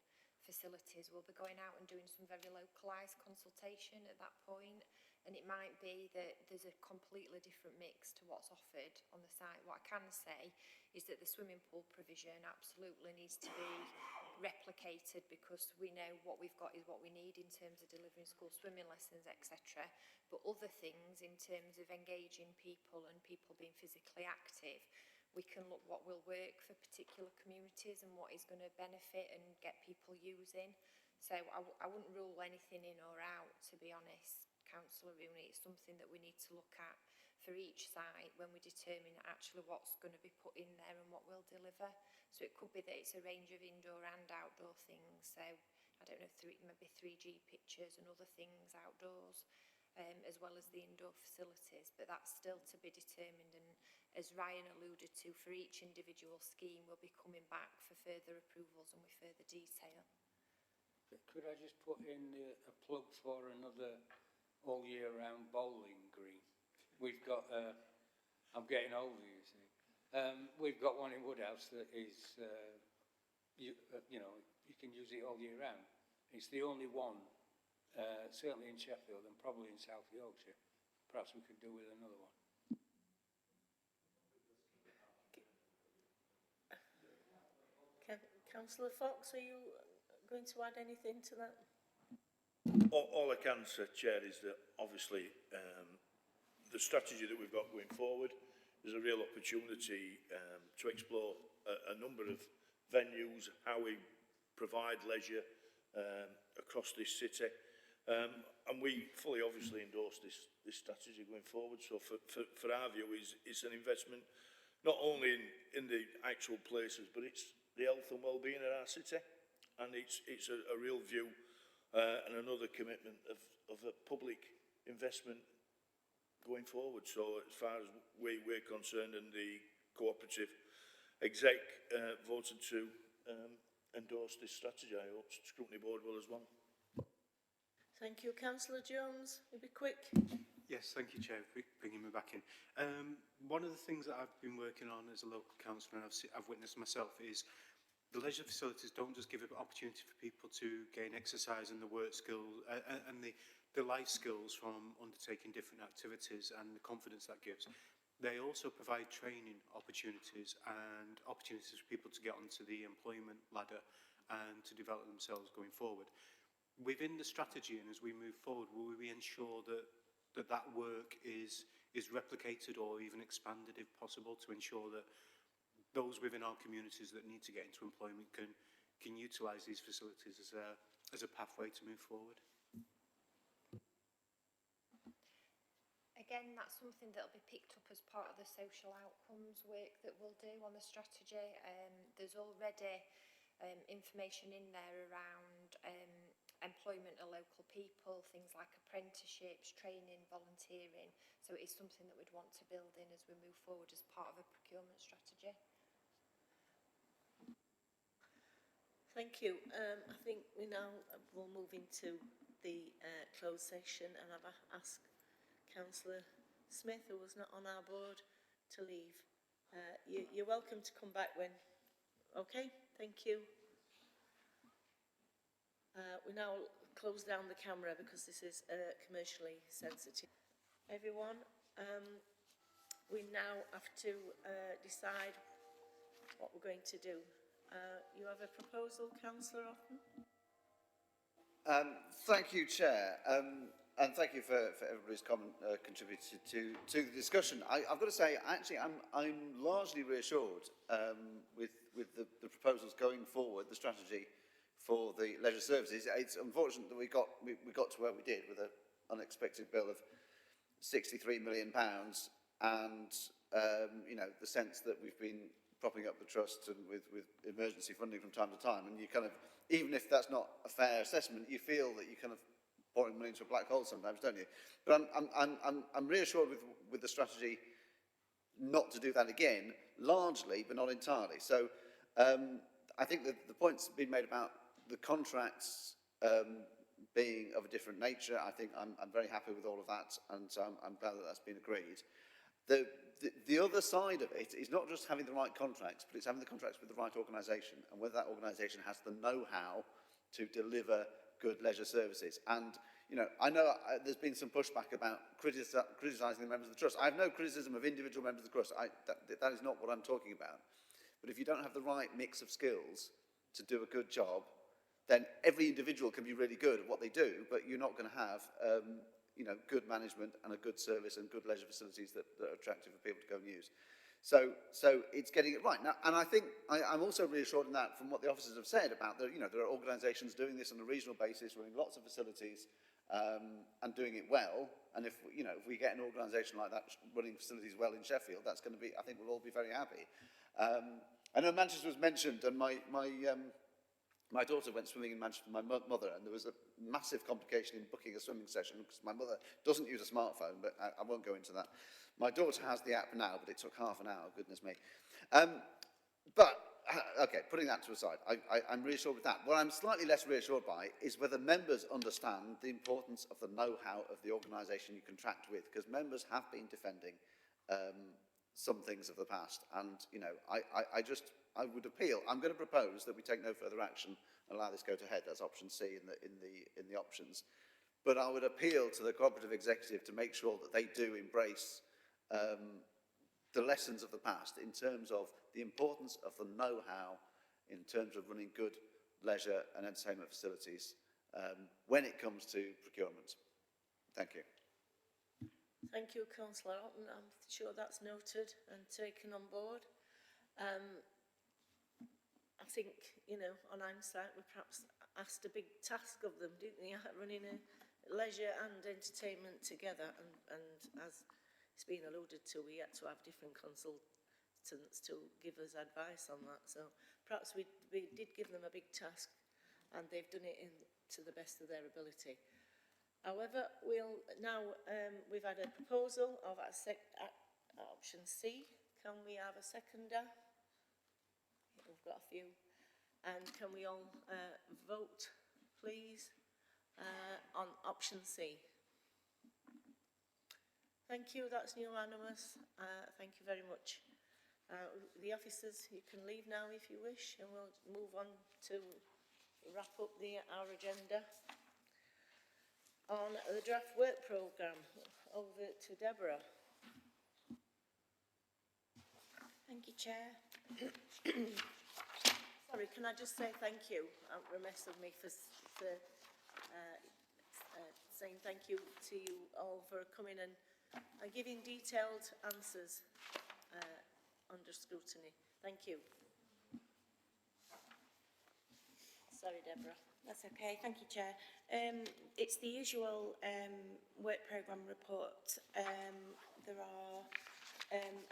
facilities, we'll be going out and doing some very localised consultation at that point. And it might be that there's a completely different mix to what's offered on the site. What I can say is that the swimming pool provision absolutely needs to be replicated, because we know what we've got is what we need in terms of delivering school swimming lessons, etc. But other things in terms of engaging people and people being physically active, we can look what will work for particular communities and what is going to benefit and get people using. So I wouldn't rule anything in or out, to be honest, Councillor Rooney. It's something that we need to look at for each site when we determine actually what's going to be put in there and what we'll deliver. So it could be that it's a range of indoor and outdoor things. So I don't know, maybe 3G pictures and other things outdoors, as well as the indoor facilities. But that's still to be determined. And as Ryan alluded to, for each individual scheme, we'll be coming back for further approvals and with further detail. Could I just put in a plug for another all year round bowling green? We've got, I'm getting older, you see. We've got one in Woodhouse that is, you know, you can use it all year round. It's the only one, certainly in Sheffield and probably in South Yorkshire. Perhaps we could do with another one. Councillor Fox, are you going to add anything to that? All I can say, Chair, is that obviously the strategy that we've got going forward is a real opportunity to explore a number of venues, how we provide leisure across this city. And we fully obviously endorse this strategy going forward. So for our view, it's an investment not only in the actual places, but it's the health and well-being of our city. And it's a real view and another commitment of a public investment going forward. So as far as we're concerned, and the cooperative exec voted to endorse this strategy, I hope Scrutiny Board will as well. Thank you. Councillor Jones, you'll be quick. Yes, thank you, Chair, for bringing me back in. One of the things that I've been working on as a local councillor, and I've witnessed myself, is the leisure facilities don't just give an opportunity for people to gain exercise and the work skills and the life skills from undertaking different activities and the confidence that gives. They also provide training opportunities and opportunities for people to get onto the employment ladder and to develop themselves going forward. Within the strategy, and as we move forward, will we ensure that work is replicated or even expanded if possible, to ensure that those within our communities that need to get into employment can utilise these facilities as a pathway to move forward? Again, that's something that will be picked up as part of the social outcomes work that we'll do on the strategy. There's already information in there around employment of local people, things like apprenticeships, training, volunteering. So it is something that we'd want to build in as we move forward as part of a procurement strategy. Thank you. I think we now will move into the closed session, and I've asked Councillor Smith, who was not on our board, to leave. You're welcome to come back when. Okay, thank you. We now close down the camera because this is commercially sensitive. Everyone, we now have to decide what we're going to do. You have a proposal, Councillor Otten? Thank you, Chair, and thank you for everybody's contributed to the discussion. I've got to say, actually, I'm largely reassured with the proposals going forward, the strategy for the leisure services. It's unfortunate that we got to where we did with an unexpected bill of £63 million, and you know, the sense that we've been propping up the trust and with emergency funding from time to time, and you kind of, even if that's not a fair assessment, you feel that you kind of pouring money into a black hole sometimes, don't you? But I'm reassured with the strategy not to do that again, largely, but not entirely. So I think that the point's been made about the contracts being of a different nature. I think I'm very happy with all of that, and so I'm glad that that's been agreed. The other side of it is not just having the right contracts, but it's having the contracts with the right organisation, and whether that organisation has the know-how to deliver good leisure services. And, you know there's been some pushback about criticising the members of the trust. I have no criticism of individual members of the trust. That is not what I'm talking about. But if you don't have the right mix of skills to do a good job, then every individual can be really good at what they do, but you're not going to have good management and a good service and good leisure facilities that are attractive for people to go and use. So it's getting it right now, and I think I'm also reassured in that from what the officers have said about there are organisations doing this on a regional basis, running lots of facilities and doing it well. And if we get an organisation like that running facilities well in Sheffield, that's going to be, I think we'll all be very happy. I know Manchester was mentioned, and my daughter went swimming in Manchester with my mother, and there was a massive complication in booking a swimming session because my mother doesn't use a smartphone, but I won't go into that. My daughter has the app now, but it took half an hour, goodness me. Okay, putting that to the side, I'm reassured with that. What I'm slightly less reassured by is whether members understand the importance of the know-how of the organisation you contract with, because members have been defending some things of the past, and I would appeal. I'm going to propose that we take no further action and allow this go to head. That's option C in the options. But I would appeal to the cooperative executive to make sure that they do embrace the lessons of the past in terms of the importance of the know-how in terms of running good leisure and entertainment facilities when it comes to procurement. Thank you. Thank you, Councillor Otten. I'm sure that's noted and taken on board. I think, on hindsight, we perhaps asked a big task of them, didn't we, running a leisure and entertainment together, and as it's been alluded to, we had to have different consultants to give us advice on that. So perhaps we did give them a big task, and they've done it to the best of their ability. However, we'll now, we've had a proposal of option C. Can we have a seconder? We've got a few. And can we all vote, please, on option C? Thank you, that's unanimous. Thank you very much. The officers, you can leave now if you wish, and we'll move on to wrap up our agenda. On the draft work programme, over to Deborah. Thank you, Chair. Sorry, can I just say thank you? Remiss of me for saying thank you to you all for coming and giving detailed answers under scrutiny. Thank you. Sorry, Deborah. That's okay. Thank you, Chair. It's the usual work programme report. There are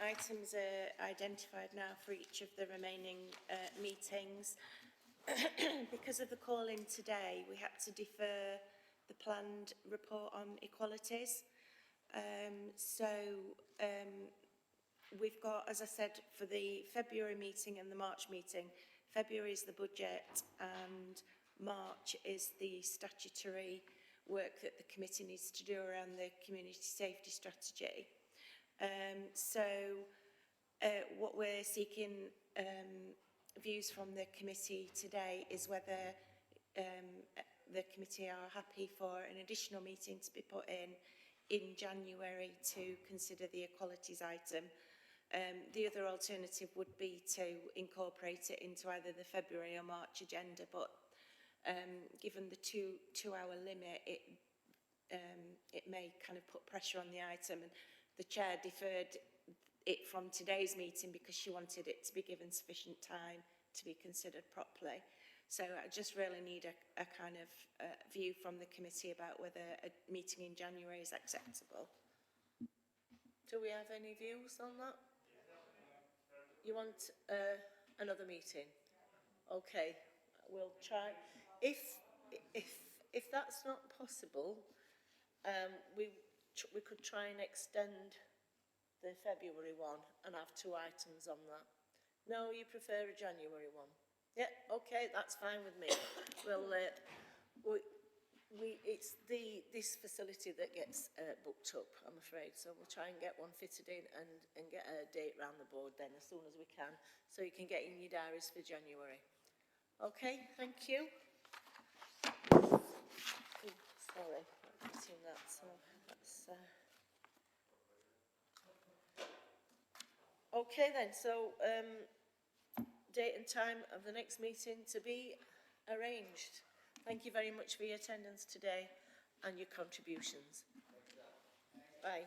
items identified now for each of the remaining meetings. Because of the call-in today, we had to defer the planned report on equalities. We've got, as I said, for the February meeting and the March meeting, February is the budget and March is the statutory work that the committee needs to do around the community safety strategy. What we're seeking views from the committee today is whether the committee are happy for an additional meeting to be put in January to consider the equalities item. The other alternative would be to incorporate it into either the February or March agenda, but given the two-hour limit, it may kind of put pressure on the item, and the chair deferred it from today's meeting because she wanted it to be given sufficient time to be considered properly. So I just really need a kind of view from the committee about whether a meeting in January is acceptable. Do we have any views on that? You want another meeting? Okay, we'll try. If that's not possible, we could try and extend the February one and have 2 items on that. No, you prefer a January one? Yeah, okay, that's fine with me. Well, it's this facility that gets booked up, I'm afraid, so we'll try and get one fitted in and get a date round the board then as soon as we can, so you can get in your diaries for January. Okay, thank you. Oh, sorry, I've seen that, so that's... Okay then, so date and time of the next meeting to be arranged. Thank you very much for your attendance today and your contributions. Bye.